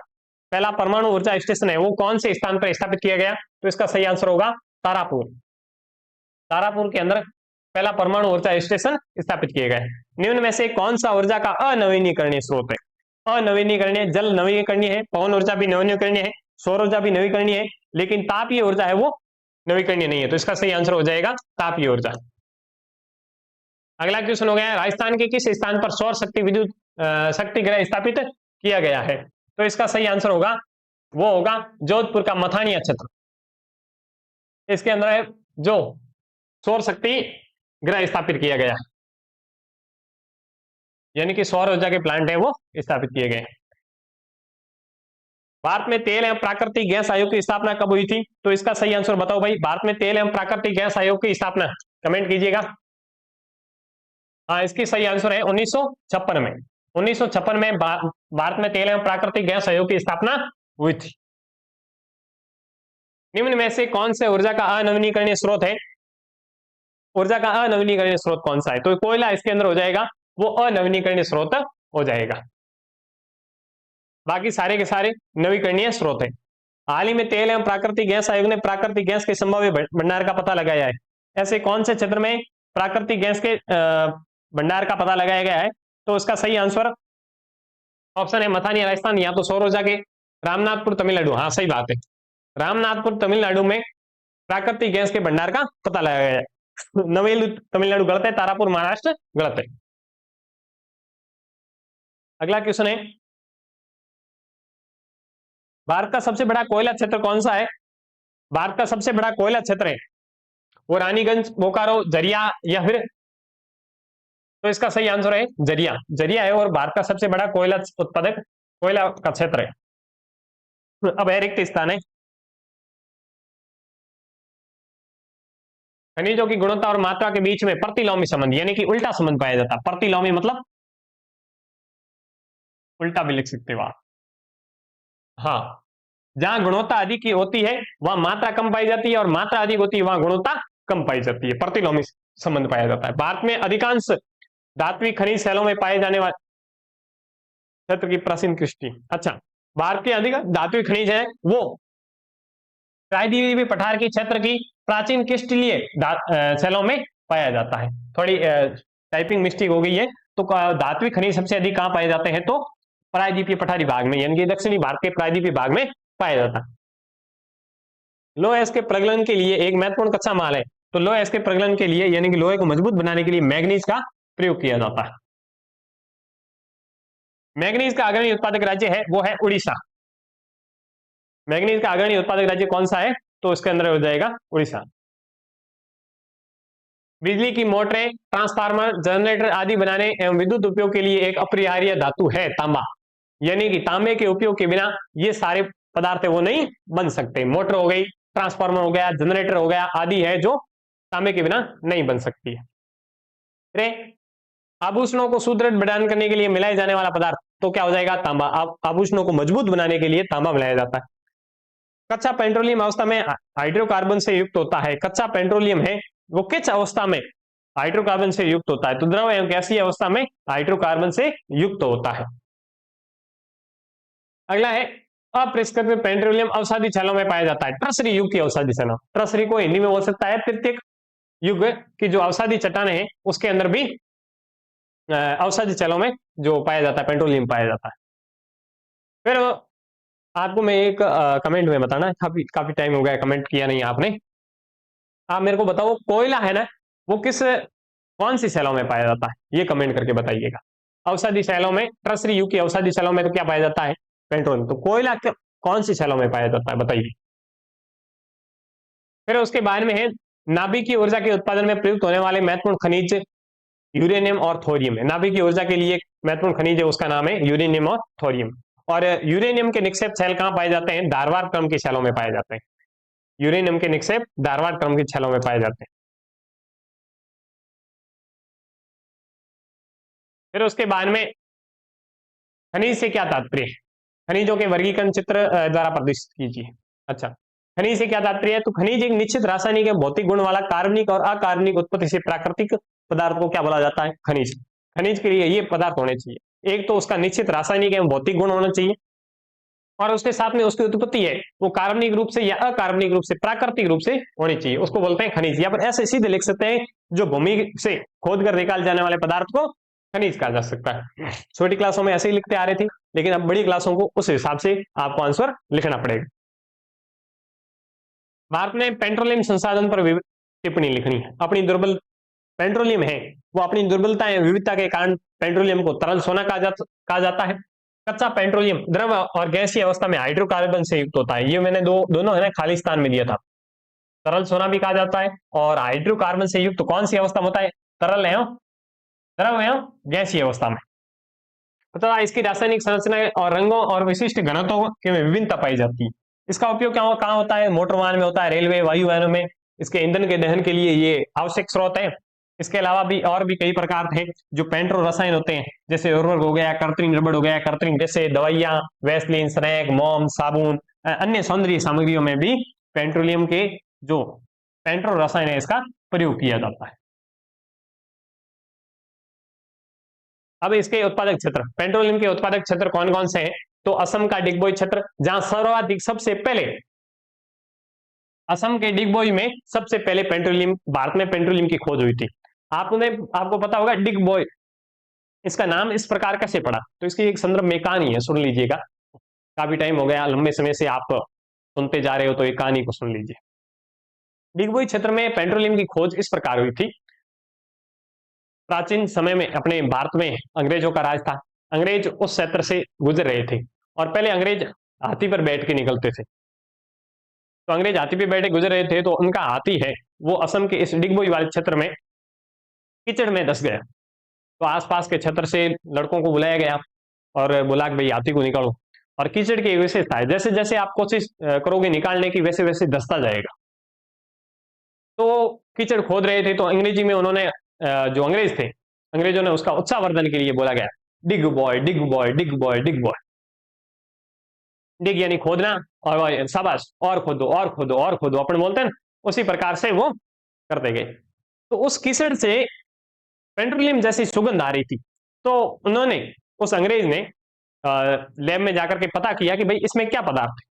A: पहला परमाणु ऊर्जा स्टेशन है वो कौन से स्थान पर स्थापित किया गया? तो इसका सही आंसर होगा तारापुर। तारापुर के अंदर पहला परमाणु ऊर्जा स्टेशन स्थापित किए गए। निम्न में से कौन सा ऊर्जा का अनवीनीकरणीय स्रोत है? अनवीनीकरणीय जल नवीकरणीय है, पवन ऊर्जा भी नवीकरणीय है, सौर ऊर्जा भी नवीकरणीय है, लेकिन तापीय ऊर्जा है वो नवीकरणीय नहीं है। तो इसका सही आंसर हो जाएगा तापीय ऊर्जा। अगला क्वेश्चन हो गया, राजस्थान के किस स्थान पर सौर शक्ति विद्युत शक्ति ग्रह स्थापित किया गया है? तो इसका सही आंसर होगा वो होगा जोधपुर का मथानिया क्षेत्र। इसके अंदर है जो सौर शक्ति ग्रह स्थापित किया गया है, यानी कि सौर ऊर्जा के प्लांट है वो स्थापित किए गए। भारत में तेल एवं प्राकृतिक गैस आयोग की स्थापना कब हुई थी? तो इसका सही आंसर बताओ भाई। भारत में तेल एवं प्राकृतिक गैस आयोग की स्थापना कमेंट कीजिएगा। हाँ, इसकी सही आंसर है 1956 में। 1956 में भारत में तेल एवं प्राकृतिक गैस आयोग की स्थापना हुई थी। निम्न में से कौन से ऊर्जा का अनवीनीकरणीय स्रोत है ऊर्जा का अनवीनीकरणीय स्रोत कौन सा है? तो कोयला इसके अंदर हो जाएगा, वो अनवीनीकरणीय स्रोत हो जाएगा। बाकी सारे के सारे नवीकरणीय स्रोत है। हाल ही में तेल एवं प्राकृतिक गैस आयोग ने प्राकृतिक गैस के संभाव्य भंडार का पता लगाया है। ऐसे कौन से क्षेत्र में प्राकृतिक गैस के भंडार का पता लगाया गया है? तो उसका सही आंसर ऑप्शन है मथानी राजस्थान, या तो सौर ऊर्जा के रामनाथपुर तमिलनाडु। हाँ सही बात है, रामनाथपुर तमिलनाडु में प्राकृतिक गैस के भंडार का पता लगाया गया है। नवेलू तमिलनाडु गलत है, तारापुर महाराष्ट्र गलत है। अगला क्वेश्चन है, भारत का सबसे बड़ा कोयला क्षेत्र कौन सा है? भारत का सबसे बड़ा कोयला क्षेत्र है वो रानीगंज, बोकारो, जरिया या फिर? तो इसका सही आंसर है जरिया, जरिया है और भारत का सबसे बड़ा कोयला उत्पादक कोयला का क्षेत्र है। अब है रिक्त स्थान है। खनिजों की गुणवत्ता और मात्रा के बीच में प्रतिलोमी संबंध यानी कि उल्टा संबंध पाया जाता है। प्रतिलोमी मतलब उल्टा भी लिख सकते हो आप। हाँ, जहां गुणवत्ता अधिक की होती है वहां मात्रा कम पाई जाती है और मात्रा अधिक होती है वहां गुणवत्ता कम पाई जाती है। प्रतिलोमी संबंध पाया जाता है। भारत में अधिकांश धात्विक खनिज शैलों में पाए जाने वाले क्षेत्र की प्राचीन कृष्टि। अच्छा, भारत के अधिक धात्विक खनिज है वो प्रायद्वीपीय पठार की क्षेत्र की प्राचीन क्रिस्टलीय शैलों में पाया जाता है। थोड़ी टाइपिंग मिस्टेक हो गई है, तो धात्विक खनिज सबसे अधिक कहां पाए जाते हैं? तो प्रायद्वीपीय पठारी भाग में, यानी कि दक्षिणी भारत के प्रायद्वीपीय भाग में पाया जाता है। लोह अयस्क के प्रगलन के लिए एक महत्वपूर्ण कच्चा माल है। तो लोह अयस्क के प्रगलन के लिए यानी कि लोहे को मजबूत बनाने के लिए मैग्नीज का प्रयोग किया जाता है। मैग्नीज का अग्रणी उत्पादक राज्य है वो है उड़ीसा। मैग्नीज का अग्रणी उत्पादक राज्य कौन सा है? तो इसके अंदर हो जाएगा उड़ीसा। बिजली की मोटरें, ट्रांसफार्मर, जनरेटर आदि बनाने एवं विद्युत उपयोग के लिए एक अपरिहार्य धातु है तांबा, यानी कि तांबे के उपयोग के बिना ये सारे पदार्थ वो नहीं बन सकते। मोटर हो गई, ट्रांसफार्मर हो गया, जनरेटर हो गया आदि है जो तांबे के बिना नहीं बन सकती है। आभूषणों को सुदृढ़ प्रदान करने के लिए मिलाए जाने वाला पदार्थ तो क्या हो जाएगा? तांबा। आभूषणों को मजबूत बनाने के लिए तांबा मिलाया जाता है। कच्चा पेट्रोलियम अवस्था में हाइड्रोकार्बन से युक्त होता है। कच्चा पेट्रोलियम है वो किस अवस्था में हाइड्रोकार्बन से युक्त होता है? तो द्रव एवं गैसीय अवस्था में हाइड्रोकार्बन से युक्त होता है। अगला है, अपरिष्कृत पेट्रोलियम अवसादी छालों में पाया जाता है। ट्रसरी युग की अवसादी छालों, ट्रसरी को हिंदी में बोल सकता है तृतीयक युग की जो अवसादी चट्टाने हैं उसके अंदर भी अवसादी छालों में जो पाया जाता है पेट्रोलियम पाया जाता है। फिर आपको मैं एक कमेंट में बताना, काफी टाइम हो गया कमेंट किया नहीं आपने। आप मेरे को बताओ कोयला है ना वो कौन सी शैलों में पाया जाता है? ये कमेंट करके बताइएगा। अवसादी शैलों में, ट्रसरी युग की अवसादी शैलों में तो क्या पाया जाता है? पेट्रोलियम। तो कोयला कौन सी शैलों में पाया जाता है बताइए। फिर उसके बाद में है, नाभिकीय ऊर्जा के उत्पादन में प्रयुक्त होने वाले महत्वपूर्ण खनिज यूरेनियम और थोरियम है। नाभिकीय ऊर्जा के लिए महत्वपूर्ण खनिज है उसका नाम है यूरेनियम और थोरियम। और यूरेनियम के निक्षेप शैल कहां पाए जाते हैं? धारवाड़ क्रम की शैलों में पाए जाते हैं। यूरेनियम के निक्षेप धारवाड़ क्रम की शैलों में पाए जाते हैं। फिर उसके बाद में खनिज से क्या तात्पर्य है? खनिजों के वर्गीकरण चित्र द्वारा प्रदर्शित कीजिए। अच्छा, खनिज से क्या तात्पर्य है? तो खनिज एक निश्चित रासायनिक एवं भौतिक गुण वाला कार्बनिक और अकार्बनिक उत्पत्ति से प्राकृतिक पदार्थ को क्या बोला जाता है? खनिज। खनिज के लिए ये पदार्थ होने चाहिए, एक तो उसका निश्चित रासायनिक एवं भौतिक गुण होना चाहिए और उसके साथ में उसकी उत्पत्ति है वो कार्बनिक रूप से या अकार्बनिक रूप से, प्राकृतिक रूप से होनी चाहिए, उसको बोलते हैं खनिज। या फिर ऐसे सीधे लिख सकते हैं जो भूमि से खोद कर निकाले जाने वाले पदार्थ को खनिज कहा जा सकता है। छोटी क्लासों में ऐसे ही लिखते आ रहे थे, लेकिन अब बड़ी क्लासों को उस हिसाब से आपको आंसर लिखना पड़ेगा। भारत में पेट्रोलियम संसाधन पर टिप्पणी लिखनी है। अपनी दुर्बल पेट्रोलियम है वो अपनी दुर्बलता या विविधता के कारण पेट्रोलियम को तरल सोना कहा जाता है। कच्चा पेट्रोलियम द्रव और गैसीय अवस्था में हाइड्रोकार्बन से युक्त होता है। ये मैंने दोनों है ना खाली स्थान में दिया था। तरल सोना भी कहा जाता है और हाइड्रोकार्बन से युक्त कौन सी अवस्था में होता है? तरल एवं द्रव एवं गैसीय अवस्था में। तो इसकी रासायनिक संरचना और रंगों और विशिष्ट घनत्वों के में विभिन्नता पाई जाती है। इसका उपयोग कहाँ होता है? मोटर वाहन में होता है, रेलवे, वायुयानों में इसके ईंधन के दहन के लिए ये आवश्यक स्रोत है। इसके अलावा भी और भी कई प्रकार थे जो पेट्रो रसायन होते हैं, जैसे उर्वरक हो गया, कृत्रिम रबड़ हो गया, कृत्रिम जैसे दवाइयां, वैसलीन, स्नैक, मोम, साबुन, अन्य सौंदर्य सामग्रियों में भी पेट्रोलियम के जो पेट्रो रसायन है इसका प्रयोग किया जाता है। अब इसके उत्पादक क्षेत्र, पेट्रोलियम के उत्पादक क्षेत्र कौन कौन से हैं? तो असम का डिगबोई क्षेत्र, जहां सर्वाधिक सबसे पहले असम के डिगबोई में सबसे पहले पेट्रोलियम, भारत में पेट्रोलियम की खोज हुई थी। आपको पता होगा डिगबोई, इसका नाम इस प्रकार कैसे पड़ा? तो इसकी एक संदर्भ में कहानी है, सुन लीजिएगा। काफी टाइम हो गया, लंबे समय से आप सुनते जा रहे हो, तो एक कहानी को सुन लीजिए। डिगबोई क्षेत्र में पेट्रोलियम की खोज इस प्रकार हुई थी। प्राचीन समय में अपने भारत में अंग्रेजों का राज था। अंग्रेज उस क्षेत्र से गुजर रहे थे और पहले अंग्रेज हाथी पर बैठ के निकलते थे। तो अंग्रेज हाथी पे बैठे गुजर रहे थे, तो उनका हाथी है वो असम के इस डिगबोई वाले क्षेत्र में कीचड़ में धस गया। तो आसपास के क्षेत्र से लड़कों को बुलाया गया और बोला कि भाई हाथी को निकालो। और कीचड़ की विशेषता है, जैसे जैसे आप कोशिश करोगे निकालने की, वैसे वैसे धसता जाएगा। तो कीचड़ खोद रहे थे, तो अंग्रेजी में उन्होंने जो अंग्रेज थे, अंग्रेजों ने उसका उत्साहवर्धन के लिए बोला गया, डिग बॉय डिग बॉय डिग बॉय डिग बॉय। डिग यानी खोदना, और शाबाश, और खोदो और खोदो और खोदो, अपन बोलते हैं ना, उसी प्रकार से वो करते गए। तो उस कीचड़ से पेट्रोलियम जैसी सुगंध आ रही थी। तो उन्होंने, उस अंग्रेज ने लैब में जाकर के पता किया कि भाई इसमें क्या पदार्थ है,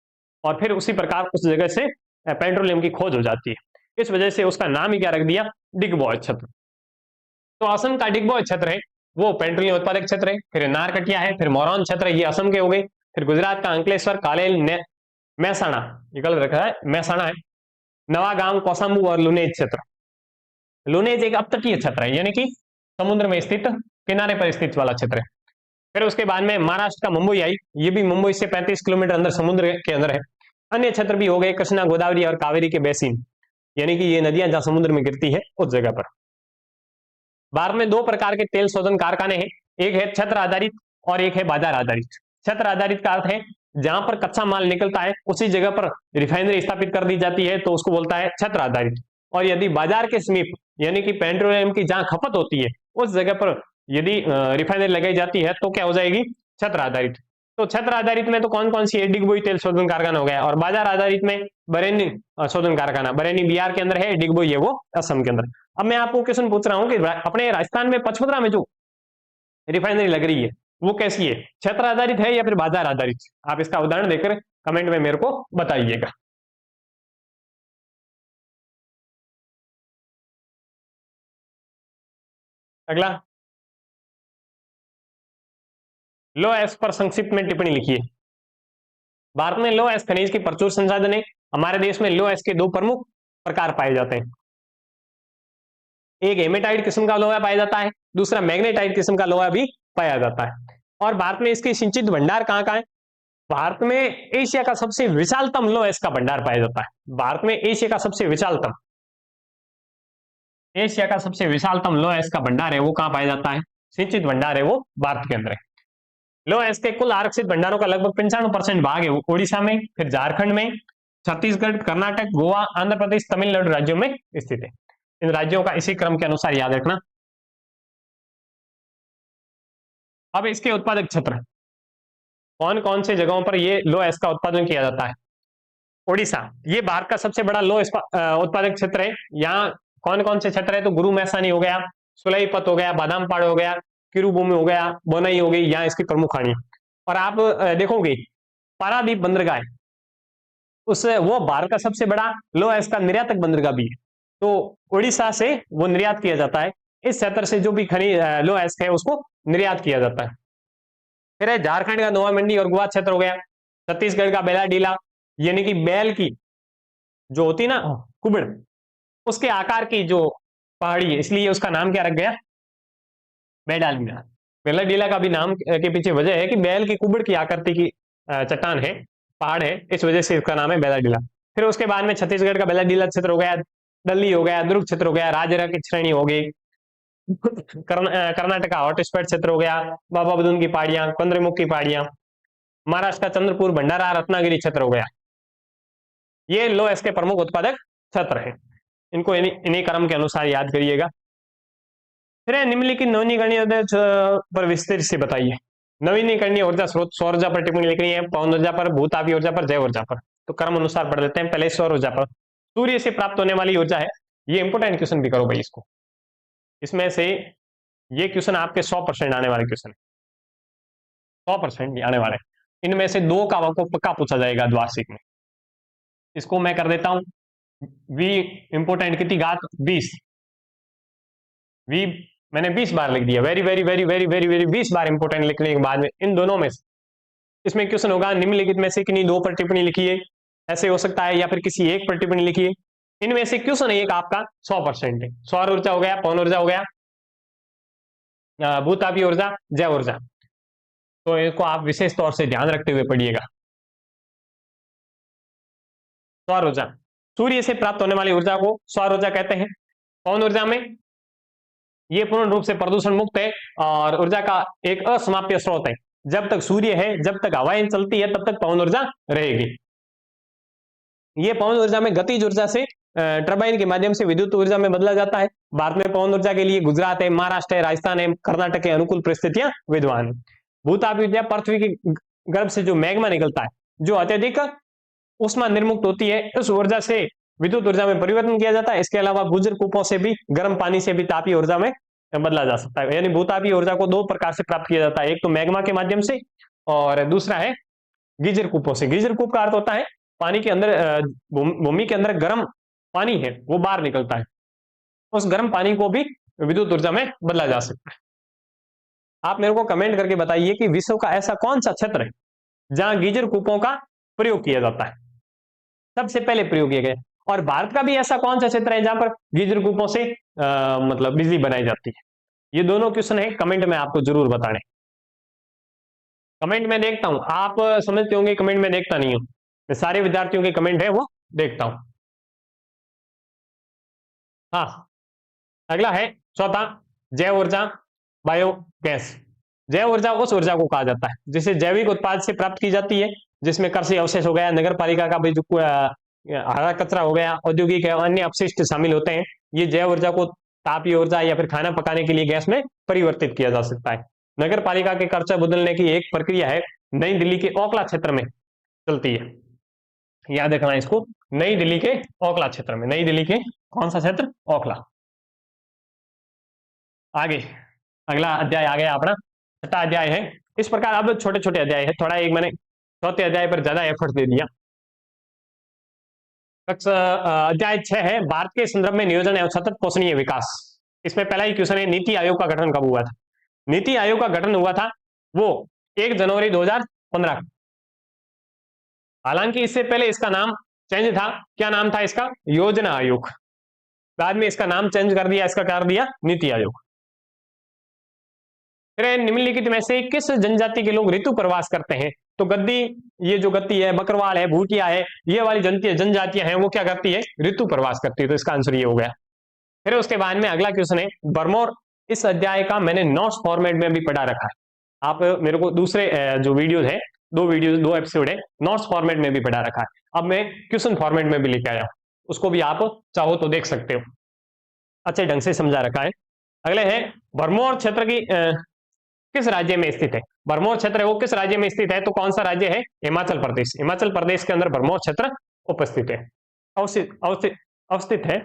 A: और फिर उसी प्रकार उस जगह से पेट्रोलियम की खोज हो जाती है। इस वजह से उसका नाम ही क्या रख दिया, डिगबॉय क्षेत्र। तो असम का डिगबॉय क्षेत्र है वो पेट्रोलियम उत्पादक क्षेत्र है। फिर नारकटिया है, फिर मोरौन क्षेत्र, ये असम के हो गए। फिर गुजरात का अंकलेश्वर, कालेल, महसाणा, ये गलत रखा है, महसाणा है, नवागांव, कौसाम्बू और लुनेज क्षेत्र। लुनेज एक अपतटीय क्षेत्र है, यानी कि समुद्र में स्थित, किनारे पर स्थित वाला क्षेत्र है। फिर उसके बाद में महाराष्ट्र का मुंबई आई, ये भी मुंबई से 35 किलोमीटर अंदर समुद्र के अंदर है। अन्य क्षेत्र भी हो गए कृष्णा, गोदावरी और कावेरी के बेसिन, यानी कि ये नदियां जहां समुद्र में गिरती है उस जगह पर। भारत में दो प्रकार के तेल शोधन कारखाने हैं, एक है क्षेत्र आधारित और एक है बाजार आधारित। क्षेत्र आधारित का अर्थ है जहां पर कच्चा माल निकलता है उसी जगह पर रिफाइनरी स्थापित कर दी जाती है, तो उसको बोलता है क्षेत्र आधारित। और यदि बाजार के समीप, यानी कि पेट्रोलियम की जहां खपत होती है उस जगह पर यदि रिफाइनरी लगाई जाती है तो क्या हो जाएगी, क्षेत्र आधारित। तो क्षेत्र आधारित में तो कौन कौन सी है, डिगबोई तेल शोधन कारखाना हो गया, और बाजार आधारित में बरेली शोधन कारखाना, बरेली बिहार के अंदर है, डिगबोई है वो असम के अंदर। अब मैं आपको क्वेश्चन पूछ रहा हूं कि अपने राजस्थान में पचमढ़ी में जो रिफाइनरी लग रही है वो कैसी है, क्षेत्र आधारित है या फिर बाजार आधारित? आप इसका उदाहरण देकर कमेंट में मेरे को बताइएगा। अगला, लो एस पर संक्षिप्त में टिप्पणी लिखिए। भारत में लो एस खनिज की प्रचुर संसाधन है। हमारे देश में लो एस के दो प्रमुख प्रकार पाए जाते हैं, एक हेमेटाइट किस्म का लोहा पाया जाता है, दूसरा मैग्नेटाइट किस्म का लोहा भी पाया जाता है। और भारत में इसके सिंचित भंडार कहाँ कहाँ है? भारत में एशिया का सबसे विशालतम लो एस का भंडार पाया जाता है। भारत में एशिया का सबसे विशालतम, एशिया का सबसे विशालतम लो एस का भंडार है वो कहाँ पाया जाता है, सिंचित भंडार है वो भारत के अंदर है। लो एस के कुल आरक्षित भंडारों का लगभग 95% भाग है वो ओडिशा में, फिर झारखंड में, छत्तीसगढ़, कर्नाटक, गोवा, आंध्र प्रदेश, तमिलनाडु राज्यों में स्थित है। इन राज्यों का इसी क्रम के अनुसार याद रखना। अब इसके उत्पादक क्षेत्र, कौन कौन से जगहों पर ये लो एस का उत्पादन किया जाता है? ओडिशा, ये भारत का सबसे बड़ा लो उत्पादक क्षेत्र है। यहाँ कौन कौन से क्षेत्र है, तो गुरु मैसानी हो गया, सुलईपत हो गया, बादामपाड़ हो गया, किरुभूमि हो गया, बोनई हो गई, यहाँ इसकी प्रमुख खानी। और आप देखोगे पारादीप बंदरगाह, उस वो भारत का सबसे बड़ा लो एस का निर्यातक बंदरगाह भी है। तो उड़ीसा से वो निर्यात किया जाता है, इस क्षेत्र से जो भी खनिज लो एस है उसको निर्यात किया जाता है। फिर है झारखंड का नोवा मंडी और गोवा क्षेत्र हो गया, छत्तीसगढ़ का बेलाडीला, यानी कि बैल की जो होती ना कुबड़, उसके आकार की जो पहाड़ी है, इसलिए उसका नाम क्या रख गया, बेलाडीला। बेलाडीला का भी नाम के पीछे वजह है कि बैल की कुबड़ की आकृति की चट्टान है, पहाड़ है, इस वजह से इसका नाम है बेलाडीला। फिर उसके बाद में छत्तीसगढ़ का बेलाडीला क्षेत्र हो गया, दिल्ली हो गया, दुर्ग क्षेत्र हो गया, राजरा की श्रेणी हो गई, कर्नाटक का हॉट स्पॉट क्षेत्र हो गया, बाबा बुदुन की पहाड़ियां, कंद्रमुख की पहाड़ियां, महाराष्ट्र का चंद्रपुर, भंडारा, रत्नागिरी क्षेत्र हो गया। ये लो एस के प्रमुख उत्पादक क्षेत्र है, इनको इन्हीं क्रम के अनुसार याद करिएगा। फिर निम्नलिखित नवीनीकरणीय ऊर्जा पर विस्तार से बताइए। नवीनीकरणीय ऊर्जा स्रोत, सौर ऊर्जा पर टिप्पणी लिखनी है, पवन ऊर्जा पर, भूतापीय ऊर्जा पर, जैव ऊर्जा पर। तो क्रम अनुसार पढ़ लेते हैं। पहले सौर ऊर्जा पर, सूर्य से प्राप्त होने वाली ऊर्जा है, ये इंपोर्टेंट क्वेश्चन भी करो भाई इसको। इसमें से ये क्वेश्चन आपके 100% आने वाले क्वेश्चन, 100% आने वाले। इनमें से दो का आपको पक्का पूछा जाएगा द्वार्षिक में। इसको मैं कर देता हूं v इंपोर्टेंट कितनी घात 20, v मैंने 20 बार लिख दिया, very very very very very very 20 बार इंपोर्टेंट लिखने के बाद में इन दोनों में से इसमें क्वेश्चन होगा निम्नलिखित में से किन्हीं दो पर टिप्पणी लिखिए, ऐसे हो सकता है, या फिर किसी एक पर टिप्पणी लिखिए। इनमें से क्वेश्चन एक आपका 100% है। सौर ऊर्जा हो गया, पवन ऊर्जा हो गया, भूतापीय ऊर्जा, जैव ऊर्जा। तो इसको आप विशेष तौर से ध्यान रखते हुए पढ़िएगा। सौर ऊर्जा, सूर्य से प्राप्त होने वाली ऊर्जा को सौर ऊर्जा कहते हैं। पवन ऊर्जा में ये पूर्ण रूप से प्रदूषण मुक्त है और ऊर्जा का एक असमाप्य स्रोत है। जब तक सूर्य है, जब तक हवाएं चलती है, तब तक पवन ऊर्जा रहेगी। ये पवन ऊर्जा में गतिज ऊर्जा से टरबाइन के माध्यम से विद्युत ऊर्जा में बदला जाता है। भारत में पवन ऊर्जा के लिए गुजरात है, महाराष्ट्र है, राजस्थान है, कर्नाटक के अनुकूल परिस्थितियां विद्यमान है। भूतापीय ऊर्जा पृथ्वी के गर्भ से जो मैग्मा निकलता है, जो अत्यधिक उष्मा निर्मुक्त होती है, उस ऊर्जा से विद्युत ऊर्जा में परिवर्तन किया जाता है। इसके अलावा भूजल कूपों से भी, गर्म पानी से भी तापीय ऊर्जा में बदला जा सकता है। यानी भूतापीय ऊर्जा को दो प्रकार से प्राप्त किया जाता है, एक तो मैग्मा के माध्यम से और दूसरा है गीजर कूपों से। गीजर कूप का अर्थ होता है पानी के अंदर, भूमि के अंदर गर्म पानी है वो बाहर निकलता है, उस गर्म पानी को भी विद्युत ऊर्जा में बदला जा सकता है। आप मेरे को कमेंट करके बताइए कि विश्व का ऐसा कौन सा क्षेत्र है जहां गीजर कूपों का प्रयोग किया जाता है, सबसे पहले प्रयोग किया गया। और भारत का भी ऐसा कौन सा क्षेत्र है जहां पर गीजर कूपों से मतलब बिजली बनाई जाती है। ये दोनों क्वेश्चन है, कमेंट में आपको जरूर बताने। कमेंट में देखता हूं, आप समझते होंगे कमेंट में देखता नहीं हूं, मैं सारे विद्यार्थियों के कमेंट है वो देखता हूं। हाँ, अगला है चौथा, जैव ऊर्जा, बायोगैस। जैव ऊर्जा उस ऊर्जा को कहा जाता है जिसे जैविक उत्पाद से प्राप्त की जाती है, जिसमें कृषि अवशेष हो गया, नगर पालिका का भी जो हरा कचरा हो गया, औद्योगिक एवं अन्य अपशिष्ट शामिल होते हैं। ये जैव ऊर्जा को तापीय ऊर्जा या फिर खाना पकाने के लिए गैस में परिवर्तित किया जा सकता है। नगर पालिका के खर्चा बदलने की एक प्रक्रिया है, नई दिल्ली के ओखला क्षेत्र में चलती है। याद रखना इसको, नई दिल्ली के ओखला क्षेत्र में। नई दिल्ली के कौन सा क्षेत्र? ओखला। आगे अगला अध्याय आ गया अपना, छठा अध्याय है। इस प्रकार अब छोटे छोटे अध्याय है, थोड़ा एक मैंने चौथे अध्याय पर ज्यादा एफर्ट दे दिया। अध्याय 6 है, भारत के संदर्भ में नियोजन एवं सतत पोषणीय विकास। इसमें पहला ही क्वेश्चन है, नीति आयोग का गठन कब हुआ था? नीति आयोग का गठन हुआ था वो 1 जनवरी 2015। हालांकि इससे पहले इसका नाम चेंज था। क्या नाम था इसका? योजना आयोग। बाद में इसका नाम चेंज कर दिया, इसका कर दिया नीति आयोग। फिर निम्नलिखित में से किस जनजाति के लोग ऋतु प्रवास करते हैं? तो गद्दी, ये जो गद्दी है, बकरवाल है, भूटिया है, ये वाली जनजातियां हैं वो क्या करती है? ऋतु प्रवास करती है। तो इसका आंसर ये हो गया। फिर उसके बाद में अगला क्वेश्चन है बर्मोर। इस अध्याय का मैंने नोट्स फॉर्मेट में भी पढ़ा रखा है, आप मेरे को दूसरे जो वीडियोज है, दो एपिसोड है, नोट्स फॉर्मेट में भी पढ़ा रखा है। अब मैं क्वेश्चन फॉर्मेट में भी लेके आया हूं, उसको भी आप चाहो तो देख सकते हो, अच्छे ढंग से समझा रखा है। अगले है बर्मोर क्षेत्र की किस राज्य में स्थित है? बर्मोर क्षेत्र है वो किस राज्य में स्थित है? तो कौन सा राज्य है? हिमाचल प्रदेश। हिमाचल प्रदेश के अंदर बर्मोर क्षेत्र उपस्थित है, अवस्थित है।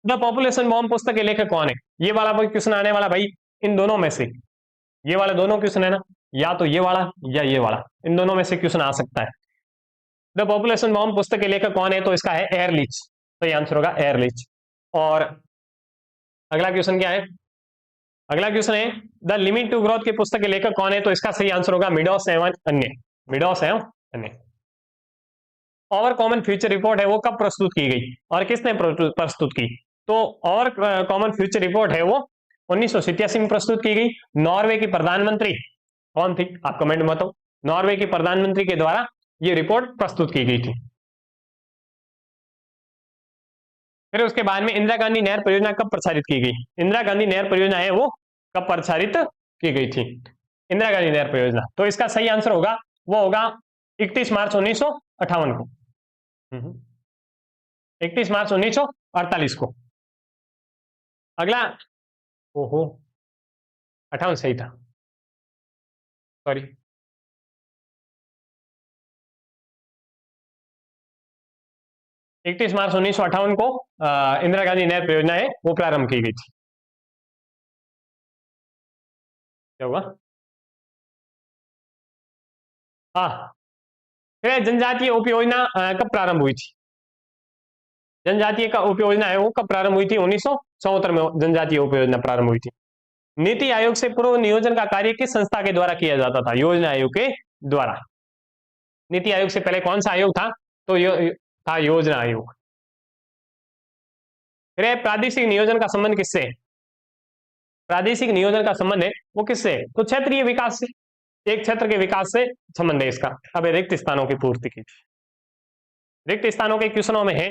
A: द पॉपुलेशन बॉम्ब पुस्तक के लेखक कौन है? ये वाला क्वेश्चन आने वाला भाई, इन दोनों में से, ये वाला दोनों क्वेश्चन है ना, या तो ये वाला या ये वाला, इन दोनों में से क्वेश्चन आ सकता है। द पॉपुलेशन बॉम्ब पुस्तक के लेखक कौन है? तो इसका है एयरलिच, तो ये आंसर होगा एयरलिच। और अगला क्वेश्चन क्या है? अगला क्वेश्चन है द लिमिट टू ग्रोथ के पुस्तक के लेखक कौन है? तो इसका सही आंसर होगा मिडॉस एवं अन्य। मिडॉस एवं अन्य। ओवर कॉमन फ्यूचर रिपोर्ट है वो कब प्रस्तुत की गई और किसने प्रस्तुत की? तो ओवर कॉमन फ्यूचर रिपोर्ट है वो 1987 में प्रस्तुत की गई। नॉर्वे की प्रधानमंत्री कौन थी? आप कमेंट में बताओ। नॉर्वे की प्रधानमंत्री के द्वारा ये रिपोर्ट प्रस्तुत की गई थी। फिर उसके बाद में इंदिरा गांधी नहर परियोजना कब प्रसारित की गई? इंदिरा गांधी नहर परियोजना है वो कब प्रसारित की गई थी? इंदिरा गांधी नहर परियोजना। तो इसका सही आंसर होगा वो होगा 31 मार्च 1958 को। 31 मार्च 1948 को। अगला, ओहो 58 सही था, सॉरी। इकतीस मार्च 1958 को इंदिरा गांधी नहर परियोजना है वो प्रारंभ की गई थी। क्या होगा? हाँ, फिर जनजातीय उपयोजना कब प्रारंभ हुई थी? जनजातीय का उपयोजना है वो कब प्रारंभ हुई थी? 1974 में जनजातीय उपयोजना प्रारंभ हुई थी। नीति आयोग से पूर्व नियोजन का कार्य किस संस्था के द्वारा किया जाता था? योजना आयोग के द्वारा। नीति आयोग से पहले कौन सा आयोग था? तो था योजना आयोग। फिर प्रादेशिक नियोजन का संबंध किससे है? प्रादेशिक नियोजन का संबंध है वो किससे है? तो क्षेत्रीय विकास से, एक क्षेत्र के विकास से संबंध है इसका। अब रिक्त स्थानों की पूर्ति की। रिक्त स्थानों के क्वेश्चनों में है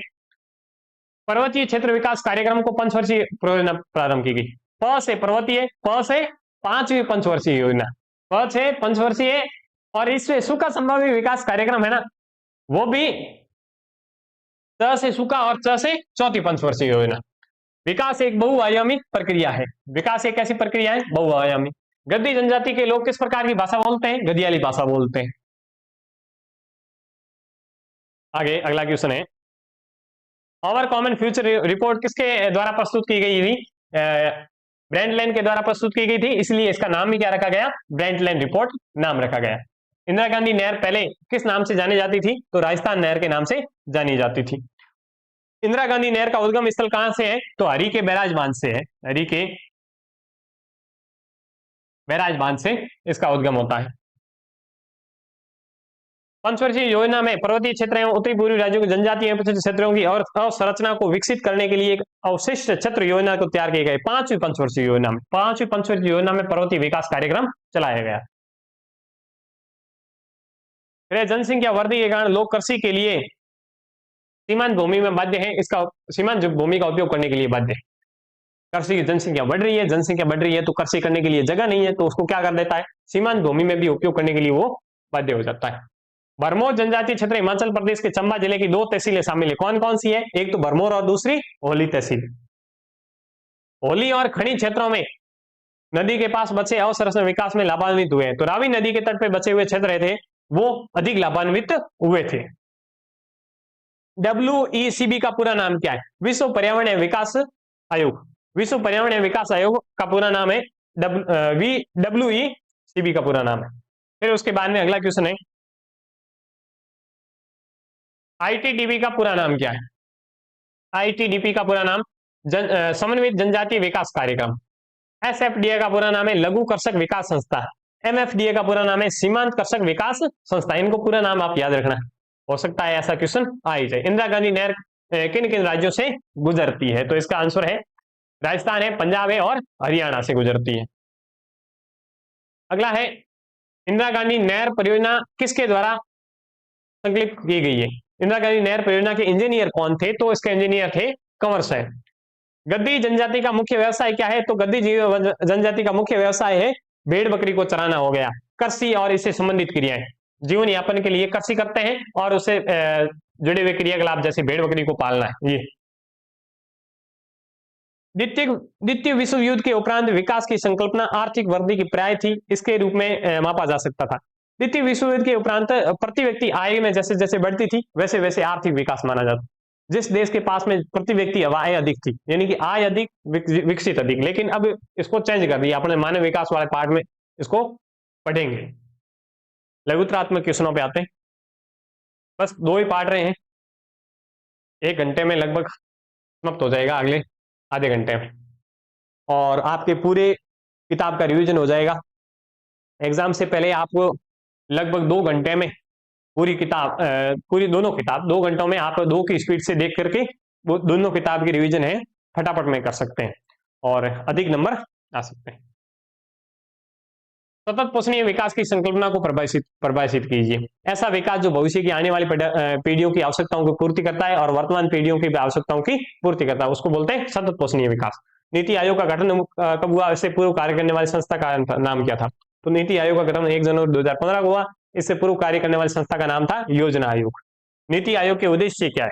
A: पर्वतीय क्षेत्र विकास कार्यक्रम को पंचवर्षीय परियोजना प्रारंभ की गई। प से पर्वतीय, प से 5वीं पंचवर्षीय योजना, प से पंचवर्षीय, और इसमें सूखा संभाव्य विकास कार्यक्रम है ना, वो भी च से सूखा और च से 4थी पंचवर्षीय योजना। विकास एक बहुआयामी प्रक्रिया है। विकास एक ऐसी प्रक्रिया है बहुआयामी। गद्दी जनजाति के लोग किस प्रकार की भाषा बोलते हैं? गदियाली भाषा बोलते हैं। आगे अगला क्वेश्चन है आवर कॉमन फ्यूचर रिपोर्ट किसके द्वारा प्रस्तुत की गई थी? ब्रैंडलैंड के द्वारा प्रस्तुत की गई थी, इसलिए इसका नाम भी क्या रखा गया? ब्रैंडलैंड रिपोर्ट नाम रखा गया। इंदिरा गांधी नहर पहले किस नाम से जानी जाती थी? तो राजस्थान नहर के नाम से जानी जाती थी। इंदिरा गांधी नहर का उद्गम स्थल कहां से है? तो हरी के बैराज बांध से है। हरी के बैराज बांध से इसका उद्गम होता है। पंचवर्षीय योजना में पर्वतीय क्षेत्र एवं उत्तरी पूर्वी राज्यों के जनजातीय क्षेत्रों की और अवसंरचना को विकसित करने के लिए एक अवशिष्ट क्षेत्र योजना को तैयार किए गए। 5वीं पंचवर्षीय योजना में, 5वीं पंचवर्षीय योजना में पर्वतीय विकास कार्यक्रम चलाया गया। फिर जनसंख्या वृद्धि के कारण लोग कृषि के लिए सीमांत भूमि में बाध्य है, इसका सीमांत भूमि का उपयोग करने के लिए बाध्य है। कृषि की जनसंख्या बढ़ रही है, जनसंख्या बढ़ रही है तो कृषि करने के लिए जगह नहीं है, तो उसको क्या कर देता है? सीमांत भूमि में भी उपयोग करने के लिए वो बाध्य हो जाता है। भरमौर जनजातीय क्षेत्र हिमाचल प्रदेश के चंबा जिले की 2 तहसीलें शामिल है। कौन कौन सी है? एक तो भरमौर और दूसरी होली तहसील। होली और खड़ी क्षेत्रों में नदी के पास बचे अवसंरचना विकास में लाभान्वित हुए हैं। तो रावी नदी के तट पर बचे हुए क्षेत्र थे वो अधिक लाभान्वित हुए थे। WECB का पूरा नाम क्या है? विश्व पर्यावरण विकास आयोग। विश्व पर्यावरण विकास आयोग का पूरा नाम है WECB का पूरा नाम है। फिर उसके बाद में अगला क्वेश्चन है ITDP का पूरा नाम क्या है? ITDP का पूरा नाम समन्वित जनजातीय विकास कार्यक्रम। SFDA का पूरा नाम है लघु कृषक विकास संस्था। MFDA का पूरा नाम है सीमांत कृषक विकास संस्था। इनको पूरा नाम आप याद रखना, हो सकता है ऐसा क्वेश्चन आ ही जाए। इंदिरा गांधी नहर किन किन राज्यों से गुजरती है? तो इसका आंसर है राजस्थान है, पंजाब है और हरियाणा से गुजरती है। अगला है इंदिरा गांधी नहर परियोजना किसके द्वारा संकलित की गई है? इंदिरा गांधी नहर परियोजना के इंजीनियर कौन थे? तो इसके इंजीनियर थे कंवर साहब। गद्दी जनजाति का मुख्य व्यवसाय क्या है? तो गद्दी जनजाति का मुख्य व्यवसाय है भेड़ बकरी को चराना हो गया। कृषि और इससे संबंधित क्रियाएं, जीवन यापन के लिए कृषि करते हैं और उससे जुड़े हुए क्रियाकलाप जैसे भेड़ बकरी को पालना है। ये द्वितीय विश्व युद्ध के उपरांत विकास की संकल्पना आर्थिक वृद्धि की प्राय थी, इसके रूप में मापा जा सकता था। द्वितीय विश्व युद्ध के उपरांत प्रति व्यक्ति आय में जैसे जैसे बढ़ती थी वैसे वैसे आर्थिक विकास माना जाता। जिस देश के पास में प्रति व्यक्ति आय अधिक थी, यानी कि आय अधिक विकसित अधिक, लेकिन अब इसको चेंज कर दिया अपने मानव विकास वाले पार्ट में, इसको पढ़ेंगे। लघुत्रात्मक क्वेश्चनों पे आते हैं, बस 2 ही पार्ट रहे हैं, 1 घंटे में लगभग समाप्त हो जाएगा, अगले आधे घंटे में, और आपके पूरे किताब का रिवीजन हो जाएगा। एग्जाम से पहले आपको लगभग 2 घंटे में पूरी किताब पूरी दोनों किताब 2 घंटों में आप 2 की स्पीड से देख करके वो दोनों किताब की रिवीजन है फटाफट में कर सकते हैं और अधिक नंबर आ सकते हैं। सतत पोषणीय विकास की संकल्पना को परिभाषित कीजिए। ऐसा विकास जो भविष्य की आने वाली पीढ़ियों की आवश्यकताओं की पूर्ति करता है और वर्तमान पीढ़ियों की आवश्यकताओं की पूर्ति करता है, उसको बोलते हैं सतत पोषणीय विकास। नीति आयोग का गठन कब हुआ? इससे पूर्व कार्य करने वाली संस्था का नाम क्या था? तो नीति आयोग का गठन 1 जनवरी 2015 को हुआ। इससे पूर्व कार्य करने वाली संस्था का नाम था योजना आयोग। नीति आयोग के उद्देश्य क्या है?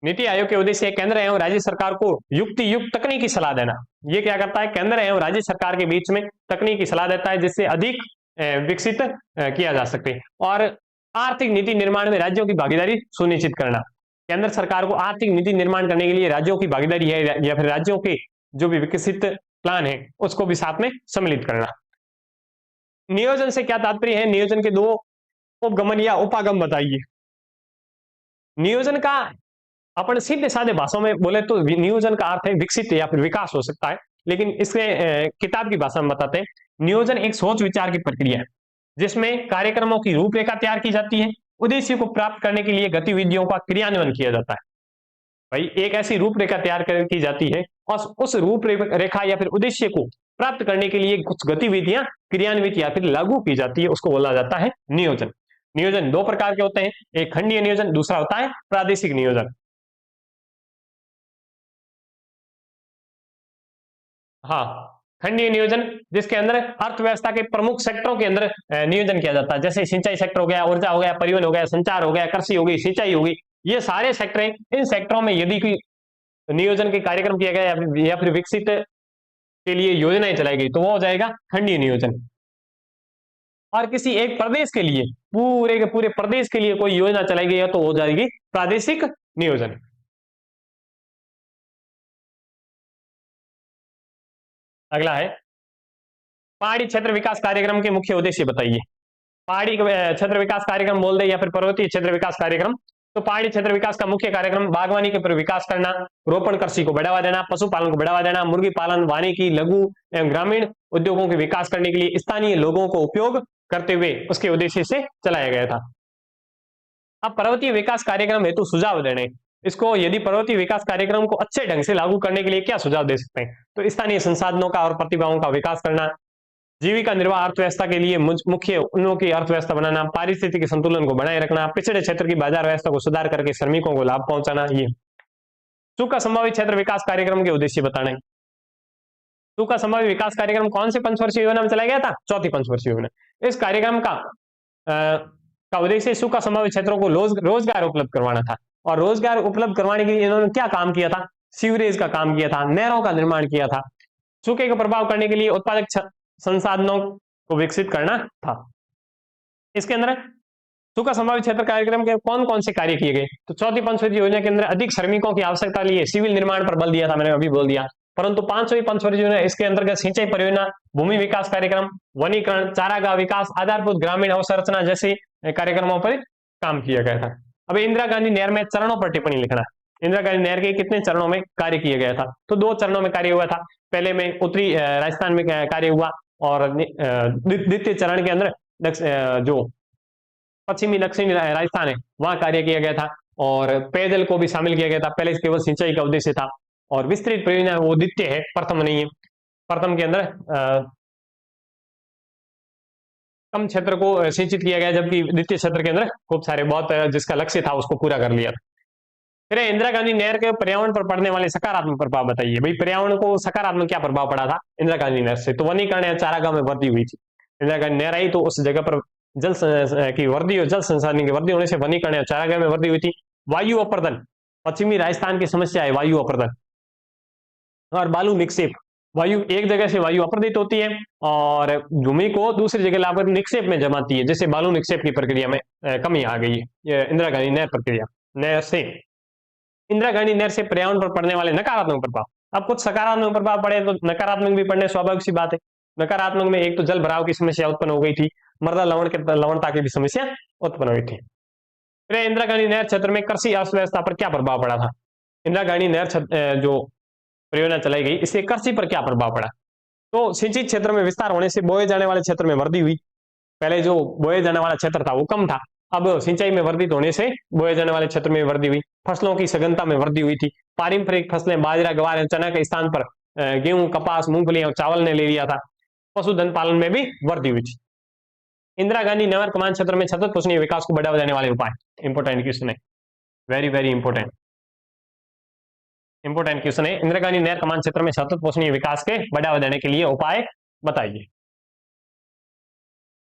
A: नीति आयोग के उद्देश्य केंद्र एवं राज्य सरकार को युक्त तकनीकी सलाह देना। ये क्या करता है? केंद्र एवं राज्य सरकार के बीच में तकनीकी सलाह देता है जिससे अधिक विकसित किया जा सके। और आर्थिक नीति निर्माण में राज्यों की भागीदारी सुनिश्चित करना। केंद्र सरकार को आर्थिक नीति निर्माण करने के लिए राज्यों की भागीदारी है या फिर राज्यों के जो भी विकसित प्लान है उसको भी साथ में सम्मिलित करना। नियोजन से क्या तात्पर्य है? नियोजन के दो उपगमन या उपागम बताइए। नियोजन का अपन सीधे साधे भाषा में बोले तो नियोजन का अर्थ है विकसित या फिर विकास हो सकता है, लेकिन इसके किताब की भाषा में बताते हैं नियोजन एक सोच विचार की प्रक्रिया है जिसमें कार्यक्रमों की रूपरेखा तैयार की जाती है, उद्देश्य को प्राप्त करने के लिए गतिविधियों का क्रियान्वयन किया जाता है। भाई एक ऐसी रूपरेखा तैयार की जाती है और उस रूपरेखा या फिर उद्देश्य को प्राप्त करने के लिए कुछ गतिविधियां क्रियान्वित या फिर लागू की जाती है, उसको बोला जाता है नियोजन। नियोजन दो प्रकार के होते हैं, एक खंडीय नियोजन, दूसरा होता है प्रादेशिक नियोजन। हाँ, खंडीय नियोजन जिसके अंदर अर्थव्यवस्था के प्रमुख सेक्टरों के अंदर नियोजन किया जाता है, जैसे सिंचाई सेक्टर हो गया, ऊर्जा हो गया, परिवहन हो गया, संचार हो गया, कृषि हो गई, सिंचाई होगी, ये सारे सेक्टर हैं। इन सेक्टरों में यदि कोई नियोजन के कार्यक्रम किया गया या फिर विकसित के लिए योजनाएं चलाई गई तो वो हो जाएगा खंडीय नियोजन। और किसी एक प्रदेश के लिए, पूरे के पूरे प्रदेश के लिए कोई योजना चलाई गई है तो हो जाएगी प्रादेशिक नियोजन। अगला है पहाड़ी क्षेत्र विकास कार्यक्रम के मुख्य उद्देश्य बताइए। पहाड़ी क्षेत्र विकास कार्यक्रम बोल दे या फिर पर्वतीय क्षेत्र विकास कार्यक्रम, तो पहाड़ी क्षेत्र विकास का मुख्य कार्यक्रम बागवानी के विकास करना, रोपण कृषि को बढ़ावा देना, पशुपालन को बढ़ावा देना, मुर्गी पालन, वानिकी, लघु एवं ग्रामीण उद्योगों के विकास करने के लिए स्थानीय लोगों को उपयोग करते हुए उसके उद्देश्य से चलाया गया था। अब पर्वतीय विकास कार्यक्रम हेतु सुझाव देने, इसको यदि पर्वतीय विकास कार्यक्रम को अच्छे ढंग से लागू करने के लिए क्या सुझाव दे सकते हैं? तो स्थानीय संसाधनों का और प्रतिभाओं का विकास करना, जीविका निर्वाह अर्थव्यवस्था के लिए मुख्य उन्नों की अर्थव्यवस्था बनाना, पारिस्थितिक संतुलन को बनाए रखना, पिछड़े क्षेत्र की बाजार व्यवस्था को सुधार करके श्रमिकों को लाभ पहुंचाना। ये सूखा संभावित क्षेत्र विकास कार्यक्रम के उद्देश्य बताना है। सूखा संभावित विकास कार्यक्रम कौन से पंचवर्षीय योजना में चलाया गया था? चौथी पंचवर्षीय योजना। इस कार्यक्रम का उद्देश्य सूखा संभावित क्षेत्रों को रोजगार उपलब्ध करवाना था। और रोजगार उपलब्ध करवाने के लिए इन्होंने क्या काम किया था? सीवरेज का काम किया था, नहरों का निर्माण किया था, सूखे का प्रभाव करने के लिए उत्पादक संसाधनों को विकसित करना था। इसके अंदर सूखा संभावित क्षेत्र कार्यक्रम के कौन कौन से कार्य किए गए? तो चौथी पंचवर्षीय योजना के अंदर अधिक श्रमिकों की आवश्यकता लिए सिविल निर्माण पर बल दिया था, मैंने अभी बोल दिया। परंतु पांचवी पंचवर्षीय योजना इसके अंतर्गत सिंचाई परियोजना, भूमि विकास कार्यक्रम, वनीकरण, चारागाह विकास, आधारभूत ग्रामीण अवसंरचना जैसे कार्यक्रमों पर काम किया गया था। अब इंदिरा गांधी नहर में चरणों पर टिप्पणी लिखना। इंदिरा गांधी नहर के कितने चरणों में कार्य किया गया था? तो दो चरणों में कार्य हुआ था। पहले में उत्तरी राजस्थान में कार्य हुआ और द्वितीय चरण के अंदर जो पश्चिमी दक्षिणी राजस्थान है वहां कार्य किया गया था और पेयजल को भी शामिल किया गया था। पहले केवल सिंचाई का उद्देश्य था और विस्तृत परियोजना वो द्वितीय है, प्रथम नहीं है। प्रथम के अंदर कम क्षेत्र को सिंचित किया गया, जबकि द्वितीय क्षेत्र के अंदर खूब सारे बहुत जिसका लक्ष्य था उसको पूरा कर लिया था। फिर इंदिरा गांधी नहर के पर्यावरण पर पड़ने वाले सकारात्मक प्रभाव बताइए। भाई पर्यावरण को सकारात्मक क्या प्रभाव पड़ा था इंदिरा गांधी नहर से? तो वनीकरण या चारागाह में वृद्धि हुई थी। इंदिरा गांधी नहर आई तो उस जगह पर जल की वृद्धि और जल संसाधन की वृद्धि होने से वनीकरण या चारागाह में वृद्धि हुई थी। वायु अपर्दन, पश्चिमी राजस्थान की समस्या है वायु अपर्दन और बालू निक्षेप। वायु एक जगह से वायु अपर्दित होती है और भूमि को दूसरी जगह लाकर निक्षेप में जमाती है, जैसे बालू निक्षेप की प्रक्रिया में कमी आ गई है इंदिरा गांधी नहर प्रक्रिया नहर से। इंदिरा गांधी नहर से पर्यावरण पर पड़ने वाले नकारात्मक प्रभाव, अब कुछ सकारात्मक प्रभाव पड़े तो नकारात्मक भी पड़ने स्वाभाविक सी बात है। नकारात्मक में एक तो जल भराव की समस्या उत्पन्न हो गई थी, मृदा लवणता की भी समस्या उत्पन्न हुई थी। फिर इंदिरा गांधी नहर क्षेत्र में कृषि अर्थव्यवस्था पर क्या प्रभाव पड़ा था? इंदिरा गांधी नहर जो परियोजना चलाई गई इससे कृषि पर क्या प्रभाव पड़ा? तो सिंचित क्षेत्र में विस्तार होने से बोए जाने वाले क्षेत्र में वृद्धि हुई। पहले जो बोए जाने वाला क्षेत्र था वो कम था, अब सिंचाई में वर्धित होने से बोए जाने वाले क्षेत्र में वृद्धि हुई। फसलों की सघनता में वृद्धि हुई थी। पारंपरिक फसलें बाजरा, ग्वार और चना के स्थान पर गेहूं, कपास, मूंगफली और चावल ने ले लिया था। पशुधन पालन में भी वृद्धि हुई थी। इंदिरा गांधी नहर कमान क्षेत्र में सतत पोषणीय विकास को बढ़ावा देने वाले उपाय, इंपोर्टेंट क्वेश्चन है, वेरी वेरी इंपोर्टेंट क्वेश्चन है। इंदिरा गांधी नहर कमान क्षेत्र में सतत पोषणीय विकास के बढ़ावा देने के लिए उपाय बताइए।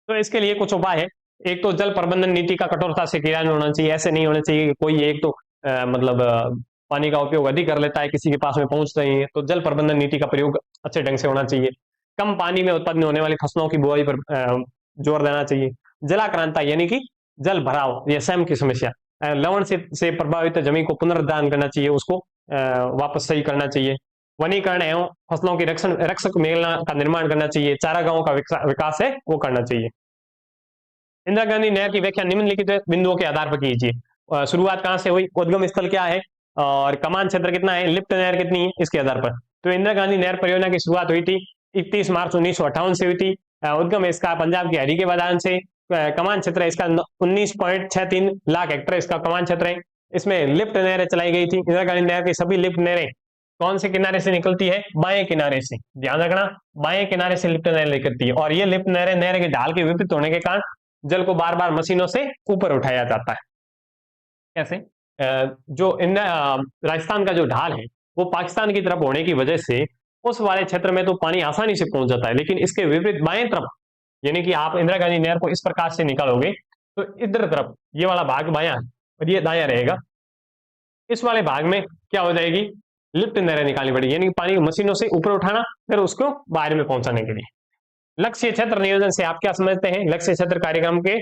A: तो इसके लिए कुछ उपाय है। एक तो जल प्रबंधन नीति का कठोरता से क्रियान्वयन होना चाहिए। ऐसे नहीं होना चाहिए कि कोई एक तो पानी का उपयोग अधिक कर लेता है, किसी के पास में पहुंच नहीं है, तो जल प्रबंधन नीति का प्रयोग अच्छे ढंग से होना चाहिए। कम पानी में उत्पन्न होने वाली फसलों की बुआई पर जोर देना चाहिए। जलाक्रांता यानी कि जल भराव या सैम की समस्या, लवण से प्रभावित जमीन को पुनर्दान करना चाहिए, उसको वापस सही करना चाहिए। वनीकरण एवं फसलों की रक्षक मेला का निर्माण करना चाहिए, चारागाहों का विकास है वो करना चाहिए। इंदिरा गांधी नहर की व्याख्या निम्नलिखित बिंदुओं के आधार पर कीजिए। शुरुआत कहां से हुई, उद्गम स्थल क्या है, और कमान क्षेत्र कितना है, लिप्त नहर कितनी है, इसके आधार पर। तो इंदिरा गांधी नहर परियोजना की शुरुआत हुई थी 31 मार्च 1958 से हुई थी। उद्गम इसका पंजाब के हरी के मैदान से। कमान क्षेत्र इसका 19.63 लाख हेक्टेयर इसका कमान क्षेत्र है। इसमें लिफ्ट नहरें चलाई गई थी। इंदिरा गांधी नहर की सभी लिफ्ट नहरें कौन से किनारे से निकलती है, बाएं किनारे से, ध्यान रखना, बाएं किनारे से लिफ्ट नहर निकलती है। और ये लिफ्ट नहरें नहर के ढाल के विपरीत होने के कारण जल को बार बार मशीनों से ऊपर उठाया जाता है। कैसे, जो राजस्थान का जो ढाल है वो पाकिस्तान की तरफ होने की वजह से उस वाले क्षेत्र में तो पानी आसानी से पहुंच जाता है, लेकिन इसके विपरीत बाएं तरफ, यानी कि आप इंदिरा गांधी नहर को इस प्रकार से निकालोगे तो इधर तरफ ये वाला भाग बायां है और ये दायां रहेगा। इस वाले भाग में क्या हो जाएगी, लिफ्ट नहरें निकालनी पड़ेगी, यानी पानी मशीनों से ऊपर उठाना फिर उसको बाहर में पहुंचाने के लिए। लक्ष्य क्षेत्र नियोजन से आप क्या समझते हैं, लक्ष्य क्षेत्र कार्यक्रम के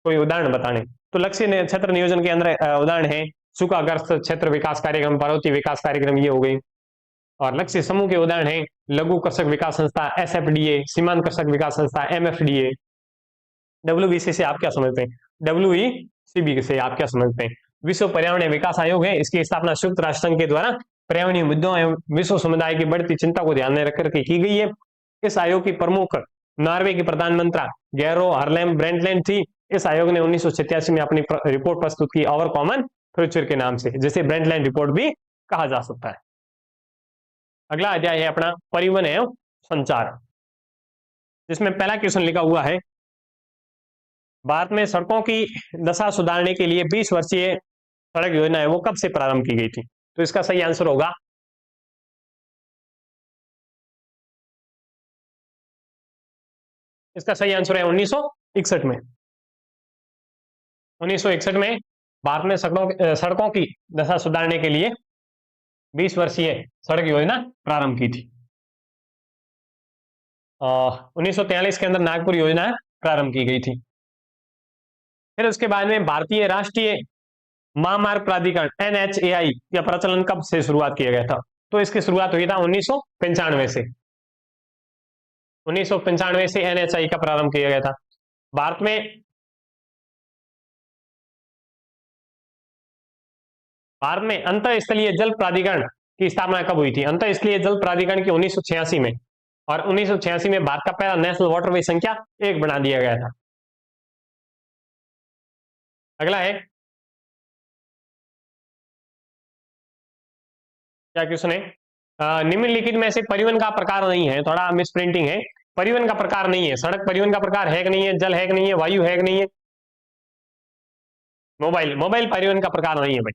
A: कोई उदाहरण बताने। तो लक्ष्य क्षेत्र नियोजन के अंदर उदाहरण है सूखाग्रस्त क्षेत्र विकास कार्यक्रम, पर्वतीय विकास कार्यक्रम, ये हो गई। और लक्ष्य समूह के उदाहरण है लघु कृषक विकास संस्था SFDA, सीमांत कृषक विकास संस्था MFDA। WBC से आप क्या समझते हैं, WECB से आप क्या समझते हैं। विश्व पर्यावरण विकास आयोग है, इसकी स्थापना संयुक्त राष्ट्र संघ के द्वारा पर्यावरणीय मुद्दों एवं विश्व समुदाय की बढ़ती चिंता को ध्यान में रखकर के की गई है। इस आयोग की प्रमुख नॉर्वे की प्रधानमंत्री गैरो हरलेम ब्रेंटलैंड थी। इस आयोग ने 1987 में अपनी रिपोर्ट प्रस्तुत की ओवर कॉमन फ्यूचर के नाम से, जिसे ब्रेंटलैंड रिपोर्ट भी कहा जा सकता है। अगला अध्याय है अपना परिवहन एवं संचार, जिसमें पहला क्वेश्चन लिखा हुआ है भारत में सड़कों की दशा सुधारने के लिए 20 वर्षीय सड़क योजना है वो कब से प्रारंभ की गई थी। तो इसका सही आंसर होगा इसका सही आंसर है 1961 में। 1961 में भारत में सड़कों की दशा सुधारने के लिए 20 वर्षीय सड़क योजना प्रारंभ की थी। 1943 के अंदर नागपुर योजना प्रारंभ की गई थी। फिर उसके बाद में भारतीय राष्ट्रीय महामार्ग प्राधिकरण NHAI का प्रचलन कब से शुरुआत किया गया था। तो इसकी शुरुआत हुई था 1995 से। 1995 से NHAI का प्रारंभ किया गया था। भारत में अंतरस्थलीय जल प्राधिकरण की स्थापना कब हुई थी। अंतरस्थलीय जल प्राधिकरण की 1986 में, और 1986 में भारत का पहला नेशनल वाटरवे संख्या 1 बना दिया गया था। अगला है, क्या क्वेश्चन है, निम्नलिखित में से परिवहन का प्रकार नहीं है, थोड़ा मिस प्रिंटिंग है, परिवहन का प्रकार नहीं है। सड़क परिवहन का प्रकार है कि नहीं है, जल है कि नहीं है, वायु है कि नहीं है, मोबाइल परिवहन का प्रकार नहीं है भाई।